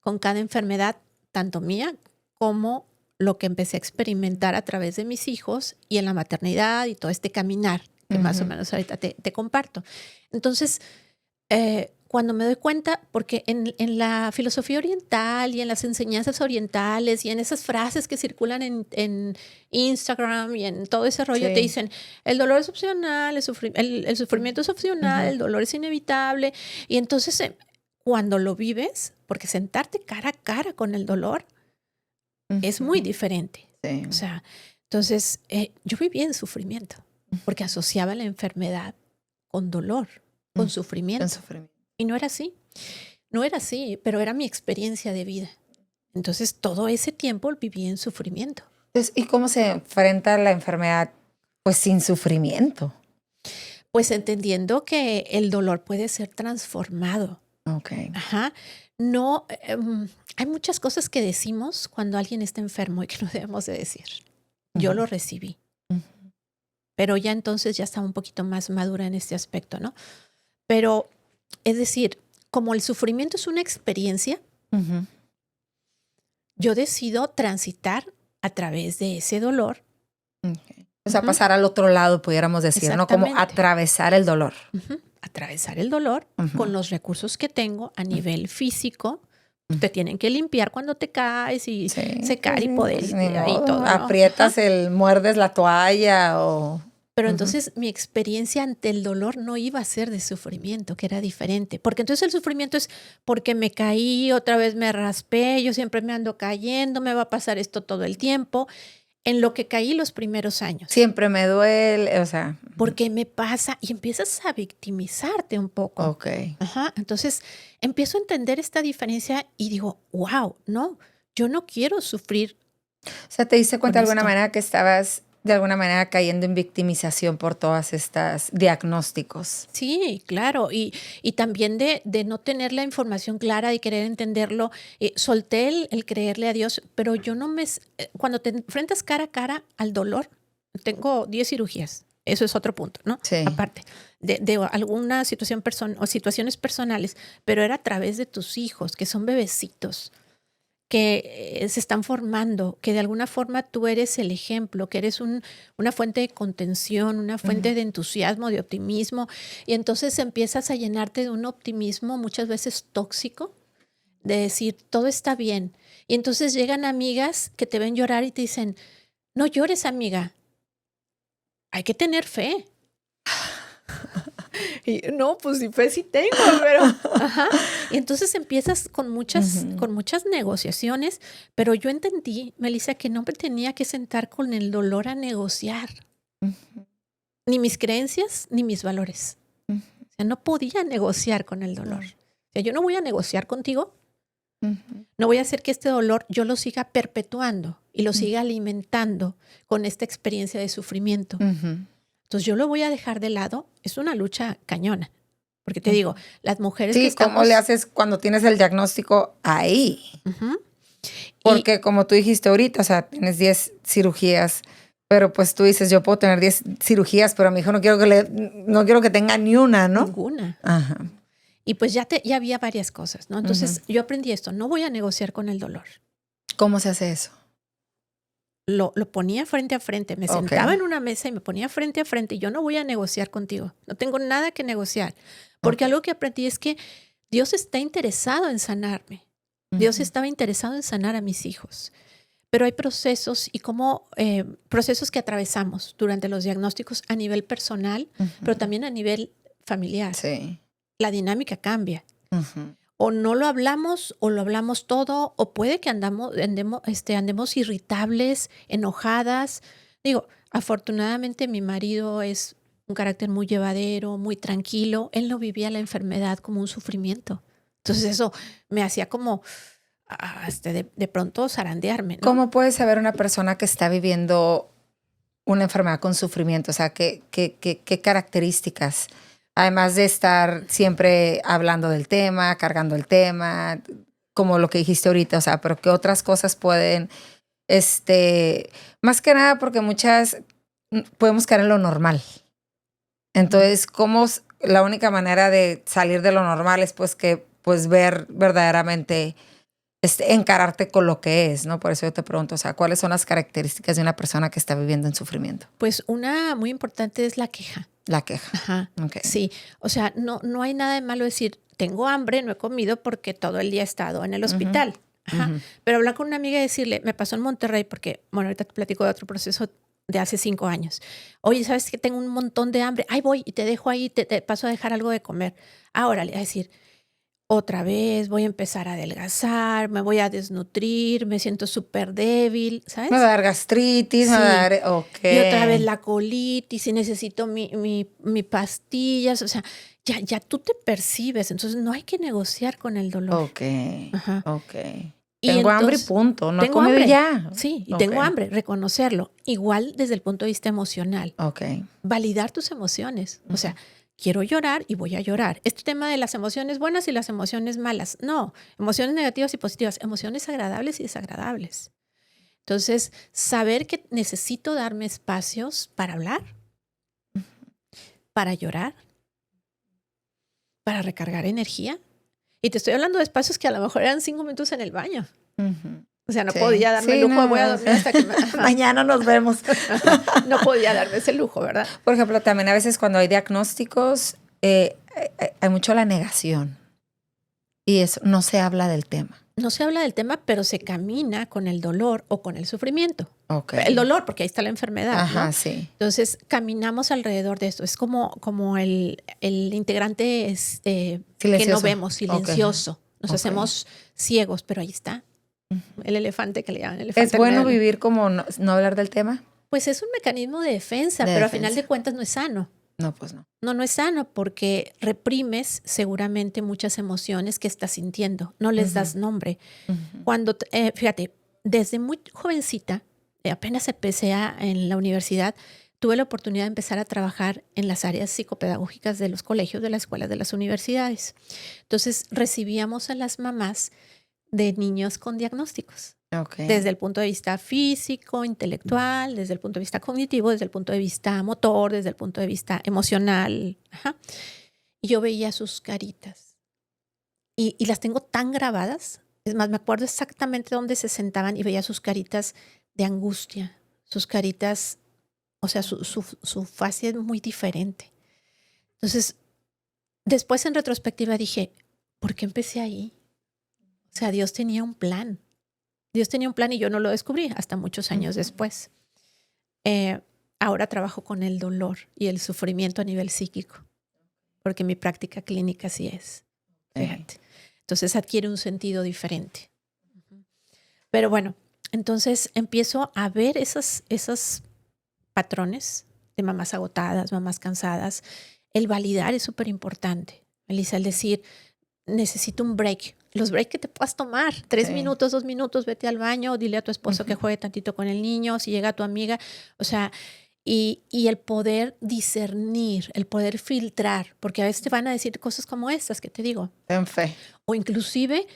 con cada enfermedad, tanto mía como lo que empecé a experimentar a través de mis hijos y en la maternidad y todo este caminar que más o Ujú. menos ahorita te comparto. Entonces, cuando me doy cuenta, porque en la filosofía oriental y en las enseñanzas orientales y en esas frases que circulan en Instagram y en todo ese rollo, te Sí. dicen, el dolor es opcional, el sufrimiento es opcional, Ujú. el dolor es inevitable. Y entonces, cuando lo vives, porque sentarte cara a cara con el dolor es muy Ujú. diferente. Sí. O sea, entonces, yo vivía en sufrimiento, porque asociaba la enfermedad con dolor, con Con sufrimiento. sufrimiento. Y no era así. No era así, pero era mi experiencia de vida. Entonces, todo ese tiempo viví en sufrimiento. Entonces, ¿y cómo se enfrenta la enfermedad? Pues sin sufrimiento. Pues entendiendo que el dolor puede ser transformado. Ok. Ajá. No, hay muchas cosas que decimos cuando alguien está enfermo y que no debemos de decir. Yo Ujú. lo recibí, Ujú. pero ya entonces ya estaba un poquito más madura en este aspecto, ¿no? Pero, es decir, como el sufrimiento es una experiencia, Ujú. yo decido transitar a través de ese dolor. Ok. O sea, Ujú. pasar al otro lado, pudiéramos decir, ¿no? Como Exactamente. atravesar el dolor. Ujú. Atravesar el dolor Ujú. con los recursos que tengo a nivel físico. Te tienen que limpiar cuando te caes y Sí, secar y sí, poder pues y ni ahí modo. todo, ¿no? Aprietas Ajá. muerdes la toalla o... Pero Ujú. entonces mi experiencia ante el dolor no iba a ser de sufrimiento, que era diferente. Porque entonces el sufrimiento es porque me caí, otra vez me raspé, yo siempre me ando cayendo, me va a pasar esto todo el tiempo. En lo que caí los primeros años. Siempre me duele, o sea... ¿Por qué me pasa? Y empiezas a victimizarte un poco. Ok. Ajá. Entonces empiezo a entender esta diferencia y digo, wow, no, yo no quiero sufrir O sea, ¿te diste con cuenta de alguna esto. manera que estabas de alguna manera cayendo en victimización por todas estas diagnósticos? Sí, claro. Y también de no tener la información clara, de querer entenderlo. Solté el creerle a Dios, pero yo no cuando te enfrentas cara a cara al dolor, tengo 10 cirugías. Eso es otro punto, ¿no? Sí. Aparte de alguna situación o situaciones personales, pero era a través de tus hijos, que son bebecitos, que se están formando, que de alguna forma tú eres el ejemplo, que eres una fuente de contención, una fuente de entusiasmo, de optimismo, y entonces empiezas a llenarte de un optimismo muchas veces tóxico, de decir, todo está bien. Y entonces llegan amigas que te ven llorar y te dicen, no llores, amiga. Hay que tener fe. Y no, pues sí, fe sí tengo, pero... Ajá. Y entonces empiezas con muchas negociaciones, pero yo entendí, Melissa, que no me tenía que sentar con el dolor a negociar. Ni mis creencias, ni mis valores. O sea, no podía negociar con el dolor. O sea, yo no voy a negociar contigo. No voy a hacer que este dolor yo lo siga perpetuando y lo siga alimentando con esta experiencia de sufrimiento. Entonces yo lo voy a dejar de lado. Es una lucha cañona. Porque te digo, las mujeres que estamos... ¿Cómo le haces cuando tienes el diagnóstico ahí? Porque como tú dijiste ahorita, o sea, tienes 10 cirugías, pero pues tú dices, yo puedo tener 10 cirugías, pero a mi hijo no quiero que tenga ni una, ¿no? Ninguna. Ajá. Y pues ya había varias cosas, ¿no? Entonces yo aprendí esto, no voy a negociar con el dolor. ¿Cómo se hace eso? Lo ponía frente a frente, me sentaba en una mesa y me ponía frente a frente y yo no voy a negociar contigo, no tengo nada que negociar, porque algo que aprendí es que Dios está interesado en sanarme, Dios estaba interesado en sanar a mis hijos, pero hay procesos y procesos que atravesamos durante los diagnósticos a nivel personal, pero también a nivel familiar. Sí. La dinámica cambia. O no lo hablamos o lo hablamos todo, o puede que andemos irritables, enojadas. Digo, afortunadamente mi marido es un carácter muy llevadero, muy tranquilo. Él no vivía la enfermedad como un sufrimiento. Entonces eso me hacía como de pronto zarandearme, ¿no? ¿Cómo puede saber una persona que está viviendo una enfermedad con sufrimiento? O sea, ¿qué características? Además de estar siempre hablando del tema, cargando el tema, como lo que dijiste ahorita, o sea, pero ¿qué otras cosas pueden, más que nada porque muchas podemos caer en lo normal? Entonces, ¿cómo la única manera de salir de lo normal es pues ver verdaderamente, encararte con lo que es, ¿no? Por eso yo te pregunto, o sea, ¿cuáles son las características de una persona que está viviendo en sufrimiento? Pues una muy importante es la queja. La queja. Ajá. Okay. Sí, o sea, no hay nada de malo decir, tengo hambre, no he comido porque todo el día he estado en el hospital. Ajá. Pero hablar con una amiga y decirle, me pasó en Monterrey porque, bueno, ahorita te platico de otro proceso de hace 5 años. Oye, ¿sabes que tengo un montón de hambre? Ahí voy y te dejo ahí, te paso a dejar algo de comer. Ahora le voy a decir, otra vez voy a empezar a adelgazar, me voy a desnutrir, me siento súper débil, ¿sabes? Me va a dar gastritis, Sí. me va a dar... Okay. Y otra vez la colitis y necesito mi pastillas. O sea, ya tú te percibes. Entonces no hay que negociar con el dolor. Ok, Ajá. ok. Y Tengo hambre y punto, no he comido ya. Sí, y tengo hambre, reconocerlo. Igual desde el punto de vista emocional. Ok. Validar tus emociones. O sea, quiero llorar y voy a llorar. Este tema de las emociones buenas y las emociones malas. No, emociones negativas y positivas. Emociones agradables y desagradables. Entonces, saber que necesito darme espacios para hablar, para llorar, para recargar energía. Y te estoy hablando de espacios que a lo mejor eran 5 minutos en el baño. O sea, no podía darme el lujo de voy a dormir hasta que mañana nos vemos. No podía darme ese lujo, ¿verdad? Por ejemplo, también a veces cuando hay diagnósticos, hay mucho la negación. Y eso no se habla del tema. No se habla del tema, pero se camina con el dolor o con el sufrimiento. Okay. El dolor, porque ahí está la enfermedad. Ajá, ¿no? sí. Entonces, caminamos alrededor de esto. Es como el integrante que no vemos, silencioso. Nos hacemos ciegos, pero ahí está. El elefante que le llaman elefante. ¿Es bueno real. vivir como no hablar del tema? Pues es un mecanismo de defensa, pero a final de cuentas no es sano. No, pues no. No es sano porque reprimes seguramente muchas emociones que estás sintiendo. No les das nombre. Cuando, fíjate, desde muy jovencita, apenas empecé en la universidad, tuve la oportunidad de empezar a trabajar en las áreas psicopedagógicas de los colegios, de las escuelas, de las universidades. Entonces, recibíamos a las mamás de niños con diagnósticos. Okay. Desde el punto de vista físico, intelectual, desde el punto de vista cognitivo, desde el punto de vista motor, desde el punto de vista emocional. Ajá. Y yo veía sus caritas. Y las tengo tan grabadas. Es más, me acuerdo exactamente dónde se sentaban y veía sus caritas de angustia. Sus caritas, o sea, su faz es muy diferente. Entonces, después en retrospectiva dije, ¿por qué empecé ahí? O O sea, Dios tenía un plan. Dios tenía un plan y yo no lo descubrí hasta muchos años después. Ahora trabajo con el dolor y el sufrimiento a nivel psíquico, porque mi práctica clínica sí es. Fíjate. Entonces adquiere un sentido diferente. Pero bueno, entonces empiezo a ver esos patrones de mamás agotadas, mamás cansadas. El validar es súper importante. Melissa, el decir, necesito un break. Los breaks que te puedas tomar, 3 minutos, 2 minutos, vete al baño, dile a tu esposo que juegue tantito con el niño, si llega tu amiga, o sea, y el poder discernir, el poder filtrar, porque a veces te van a decir cosas como estas que te digo. Ten fe. O inclusive,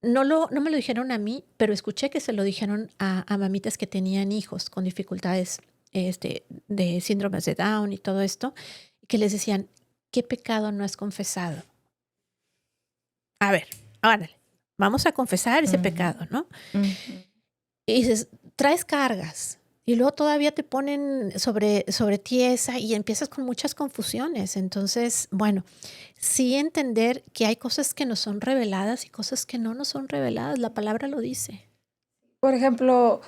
no me lo dijeron a mí, pero escuché que se lo dijeron a mamitas que tenían hijos con dificultades de síndromes de Down y todo esto, que les decían, ¿qué pecado no has confesado? A ver, órale, vamos a confesar ese pecado, ¿no? Y dices, traes cargas y luego todavía te ponen sobre ti esa y empiezas con muchas confusiones. Entonces, bueno, sí entender que hay cosas que nos son reveladas y cosas que no nos son reveladas. La palabra lo dice. Por ejemplo,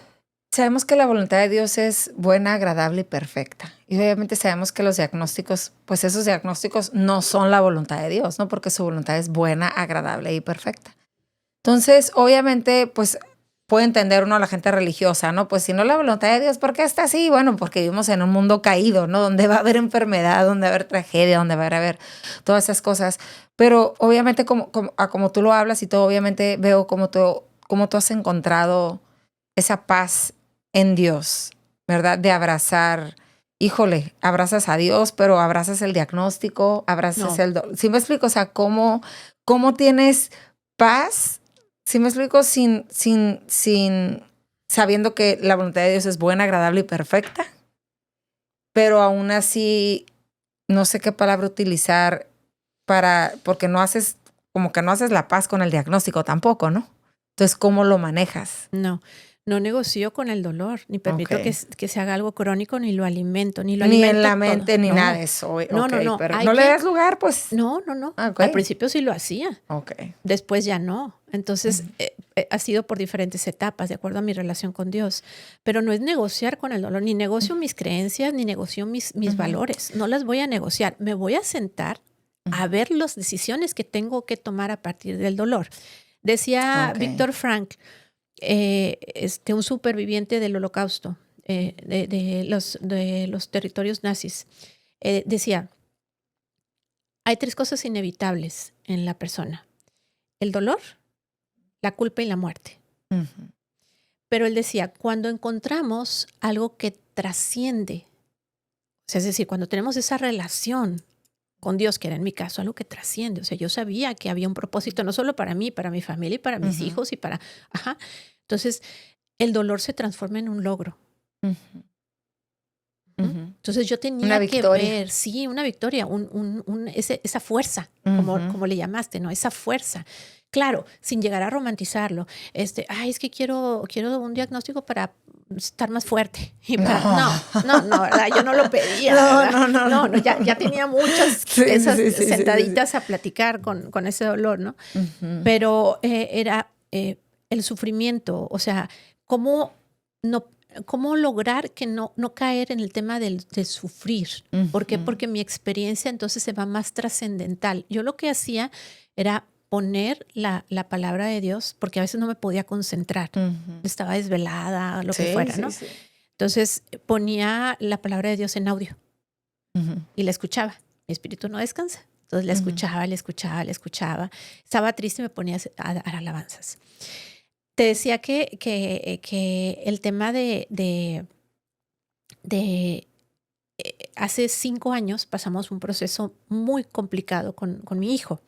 sabemos que la voluntad de Dios es buena, agradable y perfecta. Y obviamente sabemos que los diagnósticos, pues esos diagnósticos no son la voluntad de Dios, ¿no? Porque su voluntad es buena, agradable y perfecta. Entonces, obviamente, pues puede entender uno a la gente religiosa, ¿no? Pues si no la voluntad de Dios, ¿por qué está así? Bueno, porque vivimos en un mundo caído, ¿no? Donde va a haber enfermedad, donde va a haber tragedia, donde va a haber todas esas cosas. Pero obviamente, como tú lo hablas y todo, obviamente veo cómo tú has encontrado esa paz en Dios, ¿verdad? De abrazar, híjole, abrazas a Dios, pero abrazas el diagnóstico, abrazas el dolor. ¿Sí me explico? O sea, ¿cómo tienes paz? ¿Sí me explico? Sin sabiendo que la voluntad de Dios es buena, agradable y perfecta, pero aún así no sé qué palabra utilizar porque como que no haces la paz con el diagnóstico tampoco, ¿no? Entonces, ¿cómo lo manejas? No negocio con el dolor, ni permito que se haga algo crónico, ni lo alimento, ni en la mente, ni nada de eso. No. Pero no le das lugar, pues. No. Okay. Al principio sí lo hacía. Okay. Después ya no. Entonces, ha sido por diferentes etapas, de acuerdo a mi relación con Dios. Pero no es negociar con el dolor. Ni negocio mis creencias, ni negocio mis valores. No las voy a negociar. Me voy a sentar a ver las decisiones que tengo que tomar a partir del dolor. Decía Víctor Frankl, un superviviente del Holocausto, de los territorios nazis, decía, hay 3 cosas inevitables en la persona: el dolor, la culpa y la muerte. Pero él decía, cuando encontramos algo que trasciende, o sea, es decir, cuando tenemos esa relación con Dios, que era en mi caso algo que trasciende, o sea, yo sabía que había un propósito no solo para mí, para mi familia y para mis hijos y para... Entonces, el dolor se transforma en un logro. Entonces, yo tenía que ver, sí, una victoria, esa fuerza, como le llamaste, ¿no? Esa fuerza. Claro, sin llegar a romantizarlo. Es que quiero un diagnóstico para estar más fuerte. Y no, ¿verdad? Yo no lo pedía. No, ya tenía muchas sentaditas a platicar con ese dolor, ¿no? Pero era el sufrimiento, o sea, cómo lograr que no caer en el tema del sufrir. ¿Por qué? Porque mi experiencia entonces se va más trascendental. Yo lo que hacía era poner la palabra de Dios, porque a veces no me podía concentrar. Estaba desvelada, lo que fuera, ¿no? Sí. Entonces ponía la palabra de Dios en audio y la escuchaba. Mi espíritu no descansa. Entonces la escuchaba. Estaba triste y me ponía a dar alabanzas. Te decía que el tema de hace 5 años pasamos un proceso muy complicado con mi hijo.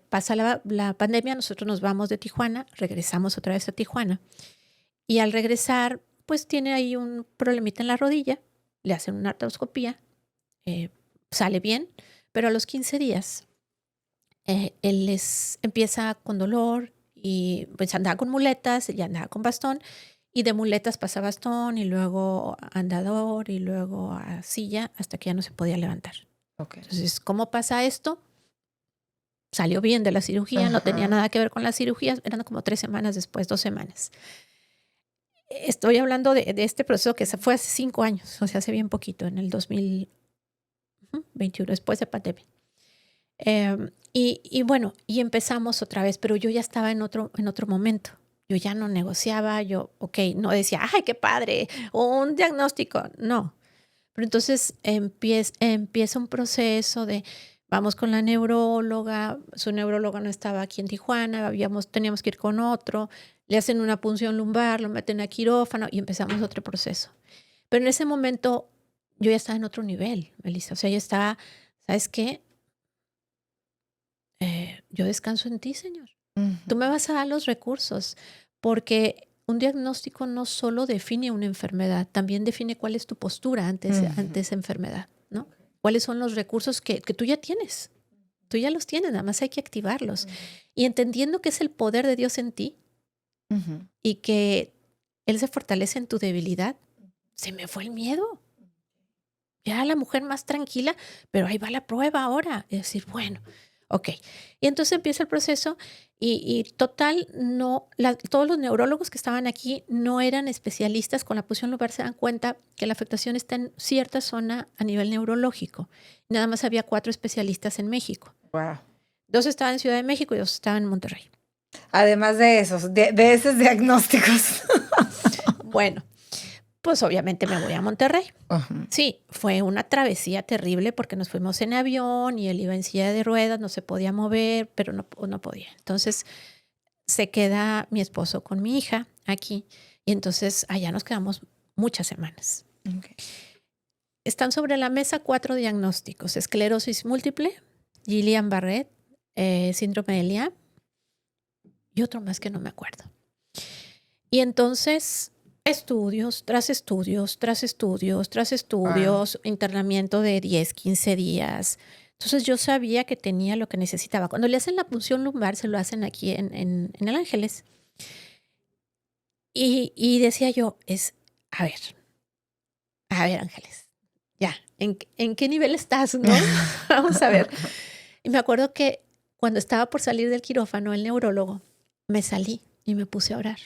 Pasa la pandemia, nosotros nos vamos de Tijuana, regresamos otra vez a Tijuana y al regresar pues tiene ahí un problemita en la rodilla, le hacen una artroscopía, sale bien, pero a los 15 días él empieza con dolor y pues andaba con muletas, ya andaba con bastón y de muletas pasa a bastón y luego a andador y luego a silla hasta que ya no se podía levantar. Entonces, ¿cómo pasa esto? salió bien de la cirugía, no tenía Ajá. nada que ver con la cirugía, eran como 3 semanas después, 2 semanas. Estoy hablando de este proceso que se fue hace 5 años, o sea, hace bien poquito, en el 2021, después de pandemia. Y bueno, y empezamos otra vez, pero yo ya estaba en otro momento. Yo ya no negociaba, no decía, ¡ay, qué padre! O un diagnóstico, no. Pero entonces empieza un proceso de, vamos con la neuróloga, su neuróloga no estaba aquí en Tijuana, teníamos que ir con otro, le hacen una punción lumbar, lo meten a quirófano y empezamos otro proceso. Pero en ese momento yo ya estaba en otro nivel, Melissa. O sea, yo estaba, ¿sabes qué? Yo descanso en ti, Señor. Tú me vas a dar los recursos, porque un diagnóstico no solo define una enfermedad, también define cuál es tu postura ante esa enfermedad, ¿no? ¿Cuáles son los recursos que tú ya tienes? Tú ya los tienes, nada más hay que activarlos. Y entendiendo que es el poder de Dios en ti y que Él se fortalece en tu debilidad, se me fue el miedo. Ya la mujer más tranquila, pero ahí va la prueba ahora. Es decir, bueno, ok. Y entonces empieza el proceso y total, todos los neurólogos que estaban aquí no eran especialistas con la punción lumbar, se dan cuenta que la afectación está en cierta zona a nivel neurológico. Nada más había 4 especialistas en México. Wow. 2 estaban en Ciudad de México y 2 estaban en Monterrey. Además de esos, de esos diagnósticos. Bueno, pues obviamente me voy a Monterrey. Uh-huh. Sí, fue una travesía terrible porque nos fuimos en avión y él iba en silla de ruedas, no se podía mover, pero no podía. Entonces se queda mi esposo con mi hija aquí y entonces allá nos quedamos muchas semanas. Okay. Están sobre la mesa 4 diagnósticos: esclerosis múltiple, Guillain-Barré, síndrome de Lyme y otro más que no me acuerdo. Y entonces estudios, tras estudios, tras estudios, tras estudios, internamiento de 10, 15 días. Entonces yo sabía que tenía lo que necesitaba. Cuando le hacen la punción lumbar, se lo hacen aquí en el Ángeles. Y decía yo, a ver, Ángeles, ya, ¿en qué nivel estás, no? Vamos a ver. Y me acuerdo que cuando estaba por salir del quirófano, el neurólogo, me salí y me puse a orar.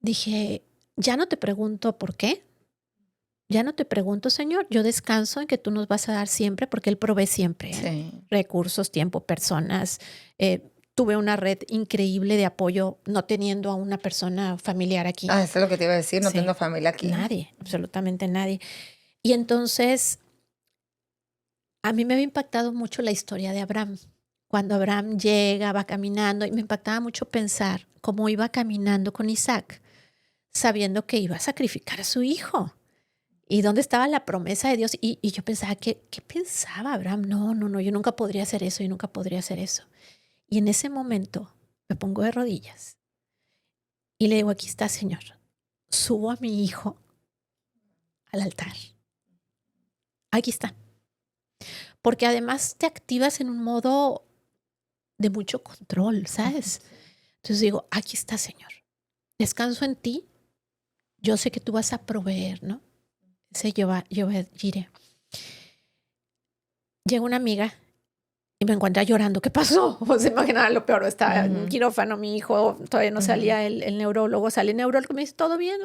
Dije, ya no te pregunto por qué. Ya no te pregunto, Señor. Yo descanso en que tú nos vas a dar siempre, porque Él provee siempre. Sí. Recursos, tiempo, personas. Tuve una red increíble de apoyo, no teniendo a una persona familiar aquí. Eso es lo que te iba a decir, no Sí. tengo familia aquí. Nadie, absolutamente nadie. Y entonces, a mí me había impactado mucho la historia de Abraham. Cuando Abraham llega, va caminando, y me impactaba mucho pensar cómo iba caminando con Isaac, sabiendo que iba a sacrificar a su hijo. ¿Y dónde estaba la promesa de Dios? Y yo pensaba, ¿qué pensaba Abraham? No, yo nunca podría hacer eso, yo nunca podría hacer eso. Y en ese momento me pongo de rodillas y le digo, aquí está, Señor. Subo a mi hijo al altar. Aquí está. Porque además te activas en un modo de mucho control, ¿sabes? Entonces digo, aquí está, Señor. Descanso en ti. Yo sé que tú vas a proveer, ¿no? Ese Jireh. Llega una amiga y me encuentra llorando. ¿Qué pasó? Pues imaginaba lo peor. Estaba en un quirófano, mi hijo, todavía no salía el neurólogo. Sale el neurólogo y me dice, ¿todo bien?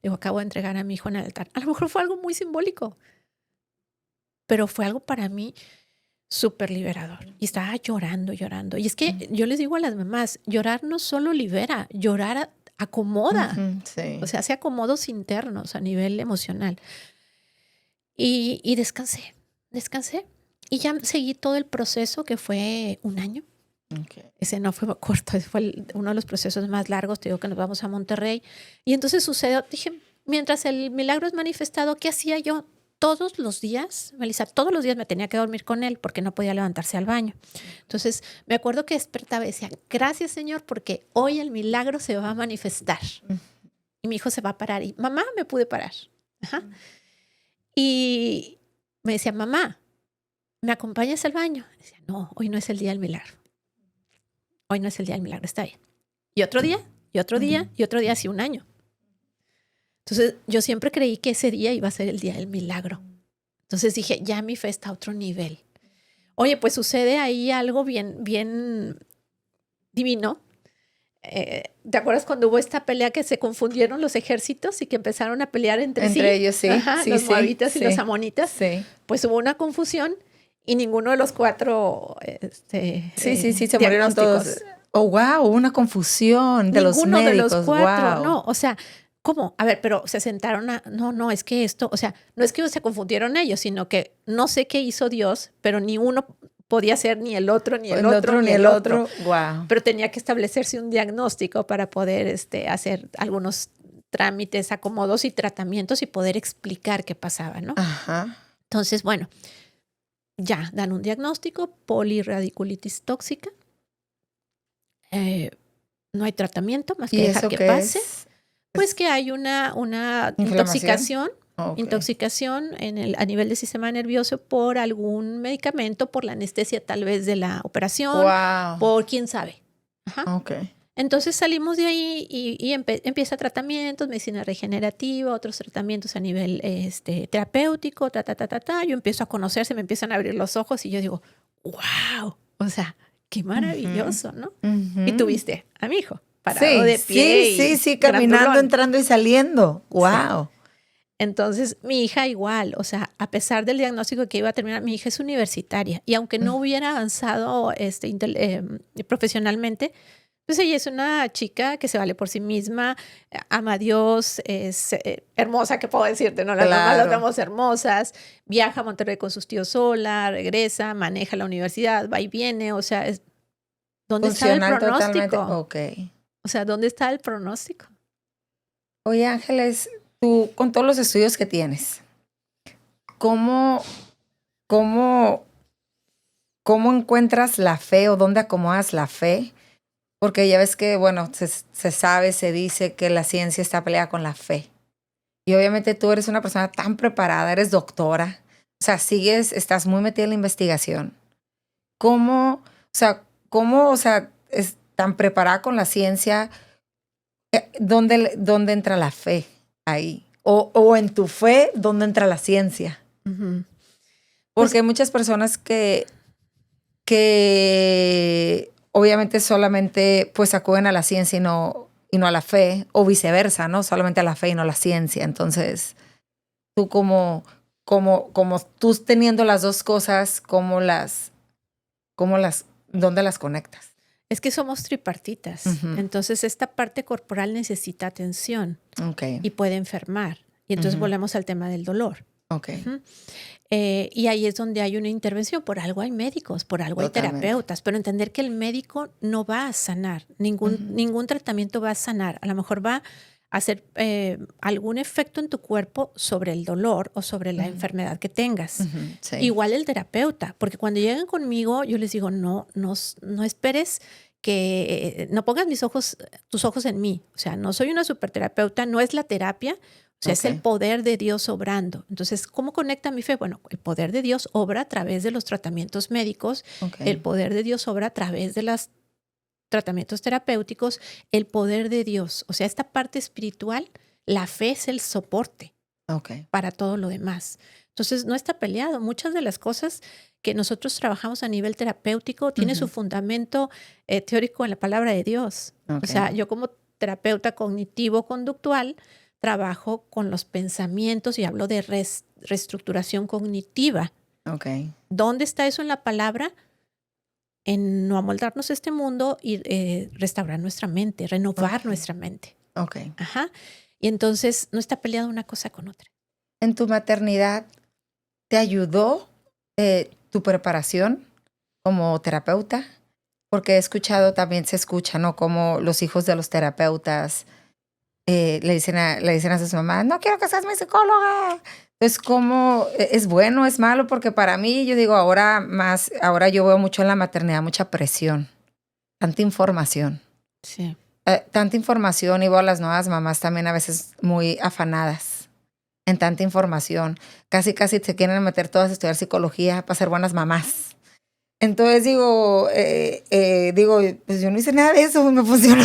Digo, acabo de entregar a mi hijo en el altar. A lo mejor fue algo muy simbólico, pero fue algo para mí súper liberador. Y estaba llorando. Y es que yo les digo a las mamás, llorar no solo libera, llorar acomoda. Sí. O sea, hace acomodos internos a nivel emocional. Y descansé. Y ya seguí todo el proceso, que fue 1 año. Okay. Ese no fue corto, ese fue uno de los procesos más largos. Te digo que nos vamos a Monterrey. Y entonces sucedió, dije, mientras el milagro es manifestado, ¿qué hacía yo? Todos los días, Melissa, todos los días me tenía que dormir con él porque no podía levantarse al baño. Entonces me acuerdo que despertaba y decía, gracias, Señor, porque hoy el milagro se va a manifestar. Y mi hijo se va a parar. Y mamá, me pude parar. Ajá. Y me decía, mamá, ¿me acompañas al baño? Decía, no, hoy no es el día del milagro. Hoy no es el día del milagro, está bien. Y otro día, así 1 año. Entonces, yo siempre creí que ese día iba a ser el día del milagro. Entonces dije, ya mi fe está a otro nivel. Oye, pues sucede ahí algo bien divino. ¿Te acuerdas cuando hubo esta pelea que se confundieron los ejércitos y que empezaron a pelear entre sí? Entre ellos, sí. Ajá, Sí, los sí, moabitas y sí. los amonitas. Sí. Pues hubo una confusión y ninguno de los cuatro Sí, se murieron todos. diagnósticos. Oh, wow, una confusión de los Ninguno médicos. de los cuatro, wow. no, o sea, ¿cómo? A ver, pero se sentaron no, es que esto, o sea, no es que se confundieron ellos, sino que no sé qué hizo Dios, pero ni uno podía ser ni el otro, ni el otro, ni el otro. Wow. Pero tenía que establecerse un diagnóstico para poder hacer algunos trámites, acomodos y tratamientos y poder explicar qué pasaba, ¿no? Ajá. Entonces, bueno, ya dan un diagnóstico, polirradiculitis tóxica. No hay tratamiento más que dejar que pase. Pues que hay una intoxicación. Okay. Intoxicación a nivel del sistema nervioso por algún medicamento, por la anestesia tal vez de la operación, wow. por quién sabe. Ajá. Okay. Entonces salimos de ahí y empieza tratamientos, medicina regenerativa, otros tratamientos a nivel terapéutico, Yo empiezo a conocer, se me empiezan a abrir los ojos y yo digo, wow, o sea, qué maravilloso, ¿no? Y tuviste a mi hijo parado de pie. Sí, caminando, grandulón. entrando y saliendo. Wow. Sí. Entonces, mi hija igual, o sea, a pesar del diagnóstico que iba a terminar, mi hija es universitaria y aunque no hubiera avanzado profesionalmente, pues ella es una chica que se vale por sí misma, ama a Dios, es hermosa, ¿qué puedo decirte? No, las mamás las vemos hermosas, viaja a Monterrey con sus tíos sola, regresa, maneja la universidad, va y viene, o sea, ¿dónde está el pronóstico? Totalmente. Okay. O sea, ¿dónde está el pronóstico? Oye, Ángeles, tú con todos los estudios que tienes, ¿cómo encuentras la fe o dónde acomodas la fe? Porque ya ves que, bueno, se sabe, se dice que la ciencia está peleada con la fe. Y obviamente tú eres una persona tan preparada, eres doctora, o sea, estás muy metida en la investigación. ¿Cómo es tan preparada con la ciencia? ¿Dónde entra la fe ahí? O en tu fe, ¿dónde entra la ciencia? Uh-huh. Porque hay muchas personas que obviamente solamente pues acuden a la ciencia y no a la fe, o viceversa, ¿no? Solamente a la fe y no a la ciencia. Entonces, tú como tú teniendo las dos cosas, ¿dónde las conectas? Es que somos tripartitas. Uh-huh. Entonces, esta parte corporal necesita atención. Okay. Y puede enfermar. Y entonces volvemos al tema del dolor. Okay. Uh-huh. Y ahí es donde hay una intervención. Por algo hay médicos, por algo Totalmente. Hay terapeutas, pero entender que el médico no va a sanar, ningún tratamiento va a sanar. A lo mejor va a hacer algún efecto en tu cuerpo sobre el dolor o sobre la enfermedad que tengas. Sí. Igual el terapeuta, porque cuando llegan conmigo, yo les digo, no esperes que no pongas tus ojos en mí. O sea, no soy una superterapeuta, no es la terapia. O sea, es el poder de Dios obrando. Entonces, ¿cómo conecta mi fe? Bueno, el poder de Dios obra a través de los tratamientos médicos, el poder de Dios obra a través de los tratamientos terapéuticos, el poder de Dios. O sea, esta parte espiritual, la fe es el soporte para todo lo demás. Entonces, no está peleado. Muchas de las cosas que nosotros trabajamos a nivel terapéutico tiene su fundamento teórico en la palabra de Dios. O sea, yo como terapeuta cognitivo-conductual trabajo con los pensamientos y hablo de reestructuración cognitiva. ¿Dónde está eso en la palabra? En no amoldarnos a este mundo y restaurar nuestra mente, renovar nuestra mente. Ajá. Y entonces no está peleada una cosa con otra. ¿En tu maternidad te ayudó tu preparación como terapeuta? Porque he escuchado, también se escucha, ¿no? Como los hijos de los terapeutas le dicen a sus mamás, no quiero que seas mi psicóloga. Entonces, ¿cómo es bueno, es malo? Porque para mí, yo digo, ahora yo veo mucho en la maternidad, mucha presión, tanta información. Sí. Tanta información, y veo a las nuevas mamás también a veces muy afanadas en tanta información. Casi se quieren meter todas a estudiar psicología para ser buenas mamás. Entonces digo, pues yo no hice nada de eso, me funcionó.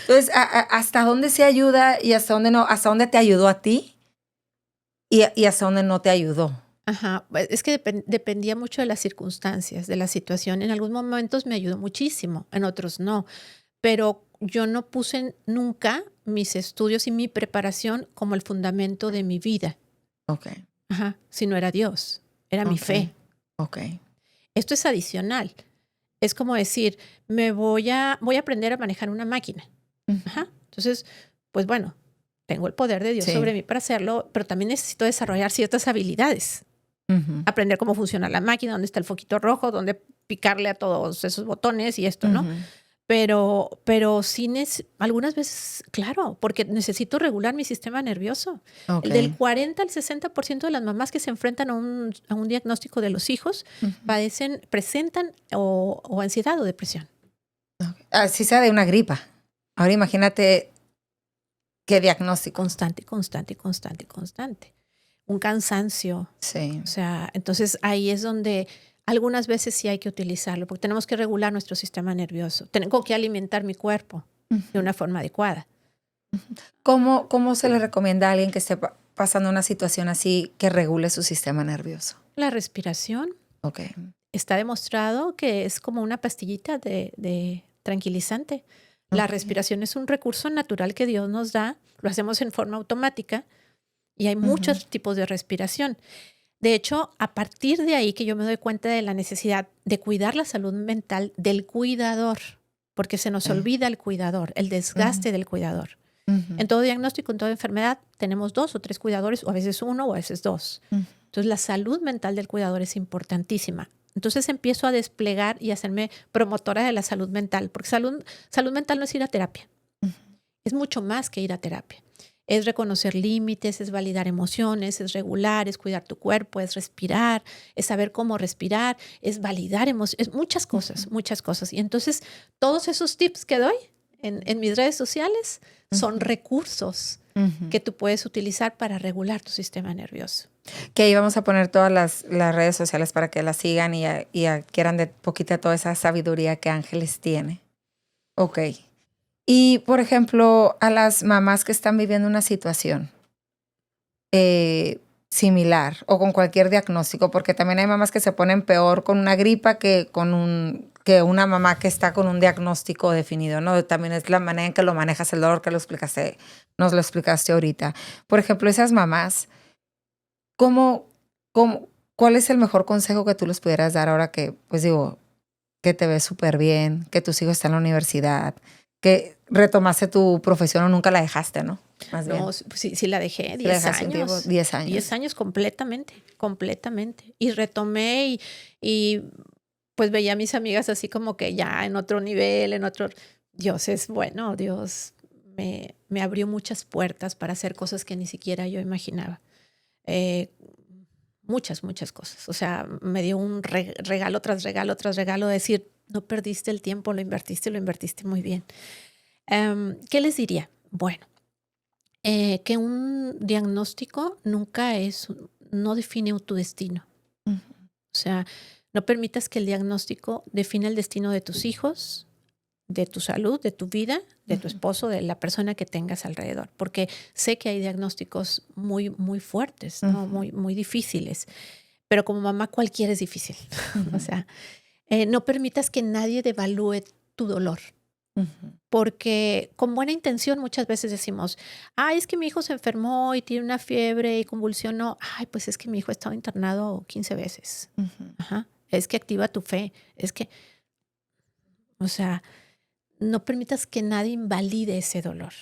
Entonces, ¿hasta dónde se ayuda y hasta dónde no? ¿Hasta dónde te ayudó a ti y hasta dónde no te ayudó? Ajá, es que dependía mucho de las circunstancias, de la situación. En algunos momentos me ayudó muchísimo, en otros no. Pero yo no puse nunca mis estudios y mi preparación como el fundamento de mi vida. Ok, Ajá, si no era Dios, era mi ok, fe. ok. Esto es adicional. Es como decir, voy a aprender a manejar una máquina. Ujú. Ajá. Entonces, pues bueno, tengo el poder de Dios Sí. sobre mí para hacerlo, pero también necesito desarrollar ciertas habilidades. Ujú. Aprender cómo funciona la máquina, dónde está el foquito rojo, dónde picarle a todos esos botones y esto, ¿no? Ujú. Pero sí, algunas veces, claro, porque necesito regular mi sistema nervioso. Ok. Del 40 al 60% de las mamás que se enfrentan a un diagnóstico de los hijos Ujú. presentan o ansiedad o depresión. Ok. Así sea de una gripa. Ahora imagínate qué diagnóstico. Constante, constante, constante, constante. Un cansancio. Sí. O sea, entonces ahí es donde algunas veces sí hay que utilizarlo, porque tenemos que regular nuestro sistema nervioso. Tengo que alimentar mi cuerpo de una forma adecuada. ¿Cómo se le recomienda a alguien que esté pasando una situación así que regule su sistema nervioso? La respiración. Ok. Está demostrado que es como una pastillita de tranquilizante. La Ok. respiración es un recurso natural que Dios nos da. Lo hacemos en forma automática y hay muchos tipos de respiración. De hecho, a partir de ahí que yo me doy cuenta de la necesidad de cuidar la salud mental del cuidador, porque se nos olvida el cuidador, el desgaste del cuidador. Ujú. En todo diagnóstico, en toda enfermedad, tenemos 2 o 3 cuidadores, o a veces 1 o a veces 2. Ujú. Entonces, la salud mental del cuidador es importantísima. Entonces, empiezo a desplegar y a hacerme promotora de la salud mental, porque salud mental no es ir a terapia. Ujú. Es mucho más que ir a terapia. Es reconocer límites, es validar emociones, es regular, es cuidar tu cuerpo, es respirar, es saber cómo respirar, es validar emociones, muchas cosas, muchas cosas. Y entonces, todos esos tips que doy en mis redes sociales son recursos Ujú. que tú puedes utilizar para regular tu sistema nervioso. Que ahí vamos a poner todas las redes sociales para que las sigan y adquieran de poquita toda esa sabiduría que Ángeles tiene. Ok. Y, por ejemplo, a las mamás que están viviendo una situación similar o con cualquier diagnóstico, porque también hay mamás que se ponen peor con una gripa que una mamá que está con un diagnóstico definido, ¿no? También es la manera en que lo manejas, el dolor que nos lo explicaste ahorita. Por ejemplo, esas mamás, ¿cómo, cuál es el mejor consejo que tú les pudieras dar ahora que, pues digo, que te ves súper bien, que tus hijos están en la universidad, que retomaste tu profesión o nunca la dejaste, ¿no? Más bien. No, sí la dejé, ¿La 10 dejaste un tiempo? años. 10 años. 10 años completamente. Y retomé y pues veía a mis amigas así como que ya en otro nivel, Dios es bueno, Dios me abrió muchas puertas para hacer cosas que ni siquiera yo imaginaba. Muchas, muchas cosas. O sea, me dio un regalo tras regalo tras regalo, decir, no perdiste el tiempo, lo invertiste muy bien. ¿Qué les diría? Bueno, que un diagnóstico no define tu destino. Ujú. O sea, no permitas que el diagnóstico defina el destino de tus hijos, de tu salud, de tu vida, de tu esposo, de la persona que tengas alrededor. Porque sé que hay diagnósticos muy, muy fuertes, ¿no? Muy, muy difíciles. Pero como mamá, cualquiera es difícil. O sea, no permitas que nadie devalúe tu dolor. Porque con buena intención muchas veces decimos, ay, es que mi hijo se enfermó y tiene una fiebre y convulsionó. Ay, pues es que mi hijo ha estado internado 15 veces. Ajá. Es que activa tu fe. Es que, o sea, no permitas que nadie invalide ese dolor.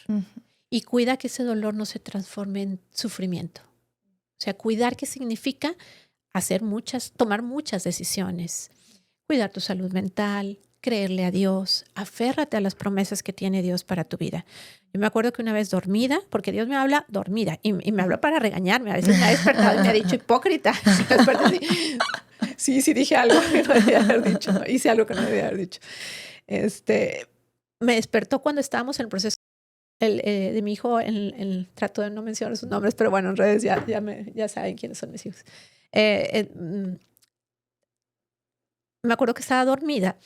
Y cuida que ese dolor no se transforme en sufrimiento. O sea, cuidar qué significa tomar muchas decisiones. Cuidar tu salud mental, creerle a Dios, aférrate a las promesas que tiene Dios para tu vida. Yo me acuerdo que una vez dormida, porque Dios me habla dormida y me habló para regañarme. A veces me ha despertado y me ha dicho hipócrita. Sí, dije algo que no debía haber dicho. ¿No? Hice algo que no debía haber dicho. Me despertó cuando estábamos en el proceso de mi hijo, trato de no mencionar sus nombres, pero bueno, en redes ya saben quiénes son mis hijos. Me acuerdo que estaba dormida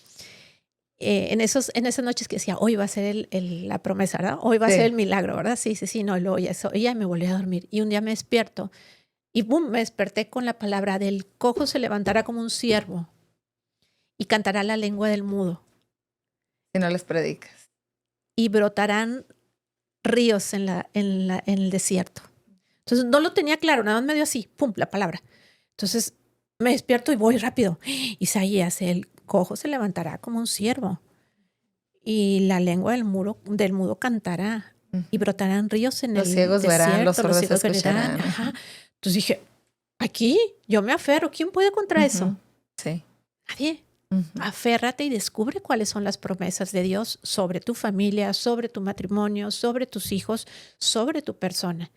en esas noches que decía, hoy va a ser la promesa, ¿verdad? Hoy va a ser el milagro, ¿verdad? Sí, no, y luego ya me volví a dormir. Y un día me despierto Y boom, me desperté con la palabra: del cojo se levantará como un ciervo y cantará la lengua del mudo. Si no les predicas. Y brotarán ríos en el desierto. Entonces no lo tenía claro, nada más me dio así, pum, la palabra. Entonces me despierto y voy rápido. Isaías: el cojo se levantará como un ciervo y la lengua del mudo cantará y brotarán ríos en Los el ciegos desierto. verán, los sordos ciegos escucharán. verán. Ajá. Entonces dije, aquí yo me aferro. ¿Quién puede contra eso? Sí. Nadie. Aférrate y descubre cuáles son las promesas de Dios sobre tu familia, sobre tu matrimonio, sobre tus hijos, sobre tu persona.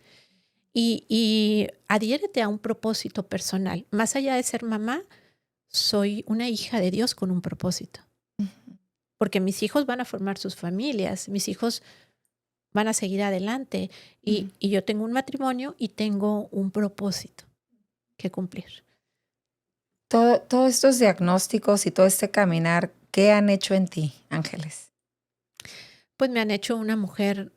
Y adhiérete a un propósito personal. Más allá de ser mamá, soy una hija de Dios con un propósito. Porque mis hijos van a formar sus familias, mis hijos van a seguir adelante. Y yo tengo un matrimonio y tengo un propósito que cumplir. Todos estos diagnósticos y todo este caminar, ¿qué han hecho en ti, Ángeles? Pues me han hecho una mujer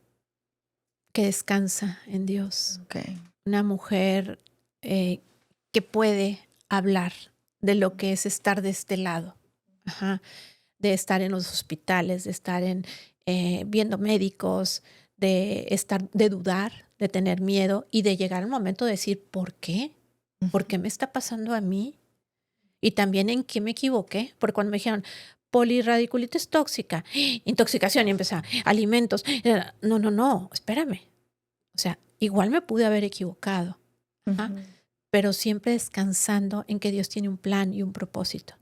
que descansa en Dios. Okay. Una mujer que puede hablar de lo que es estar de este lado. Ajá. De estar en los hospitales, de estar viendo médicos, de dudar, de tener miedo y de llegar al momento de decir, ¿por qué? ¿Por qué me está pasando a mí? Y también en qué me equivoqué. Porque cuando me dijeron, polirradiculitis tóxica, intoxicación, y empezaba, alimentos. No, espérame. O sea, igual me pude haber equivocado. Pero siempre descansando en que Dios tiene un plan y un propósito.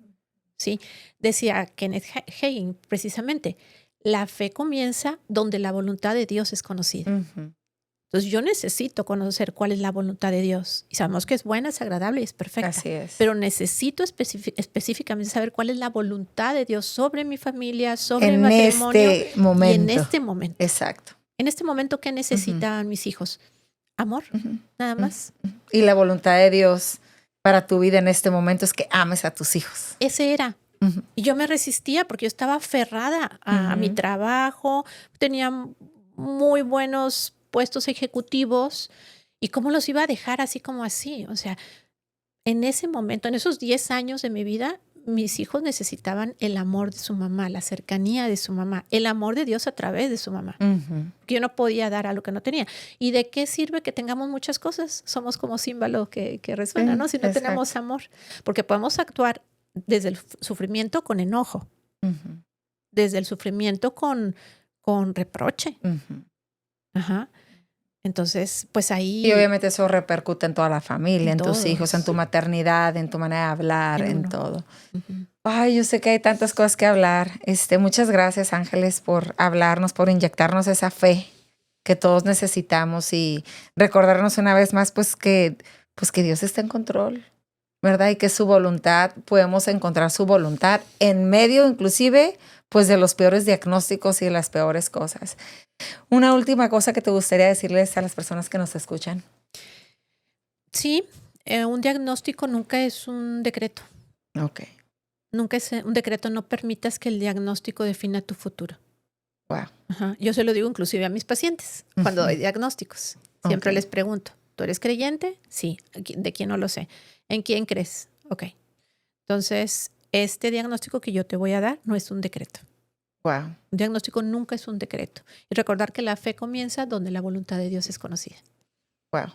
¿Sí? Decía Kenneth Hagin precisamente, la fe comienza donde la voluntad de Dios es conocida. Entonces yo necesito conocer cuál es la voluntad de Dios. Y sabemos que es buena, es agradable y es perfecta. Así es. Pero necesito específicamente saber cuál es la voluntad de Dios sobre mi familia, sobre mi matrimonio. Este momento. Y en este momento. Exacto. En este momento, ¿qué necesitaban mis hijos? Amor, nada más. Y la voluntad de Dios para tu vida en este momento es que ames a tus hijos. Ese era. Y yo me resistía porque yo estaba aferrada a mi trabajo, tenía muy buenos puestos ejecutivos y cómo los iba a dejar así como así. O sea, en ese momento, en esos 10 años de mi vida, mis hijos necesitaban el amor de su mamá, la cercanía de su mamá, el amor de Dios a través de su mamá. Que yo no podía dar a lo que no tenía. ¿Y de qué sirve que tengamos muchas cosas? Somos como címbalo que resuena, ¿no? Si no tenemos amor. Porque podemos actuar desde el sufrimiento con enojo, desde el sufrimiento con reproche. Ajá. Entonces, pues ahí... Y obviamente eso repercute en toda la familia, en todos. tus hijos, en tu maternidad, en tu manera de hablar, en todo. Uh-huh. Ay, yo sé que hay tantas cosas que hablar. Muchas gracias, Ángeles, por hablarnos, por inyectarnos esa fe que todos necesitamos y recordarnos una vez más, pues que Dios está en control, ¿verdad? Y que su voluntad, podemos encontrar su voluntad en medio, inclusive, pues de los peores diagnósticos y de las peores cosas. Una última cosa que te gustaría decirles a las personas que nos escuchan. Sí, un diagnóstico nunca es un decreto. Ok. Nunca es un decreto. No permitas que el diagnóstico defina tu futuro. Wow. Ajá. Yo se lo digo inclusive a mis pacientes cuando doy diagnósticos. Siempre les pregunto, ¿tú eres creyente? Sí. ¿De quién? No lo sé. ¿En quién crees? Ok. Entonces, este diagnóstico que yo te voy a dar no es un decreto. Wow. Un diagnóstico nunca es un decreto. Y recordar que la fe comienza donde la voluntad de Dios es conocida. Wow.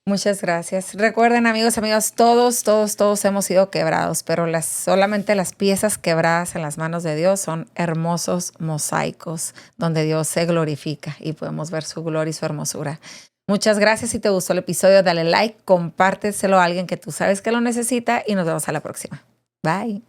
Muchas gracias. Recuerden, amigos, todos hemos sido quebrados, pero solamente las piezas quebradas en las manos de Dios son hermosos mosaicos donde Dios se glorifica y podemos ver su gloria y su hermosura. Muchas gracias. Si te gustó el episodio, dale like, compárteselo a alguien que tú sabes que lo necesita y nos vemos a la próxima. Bye.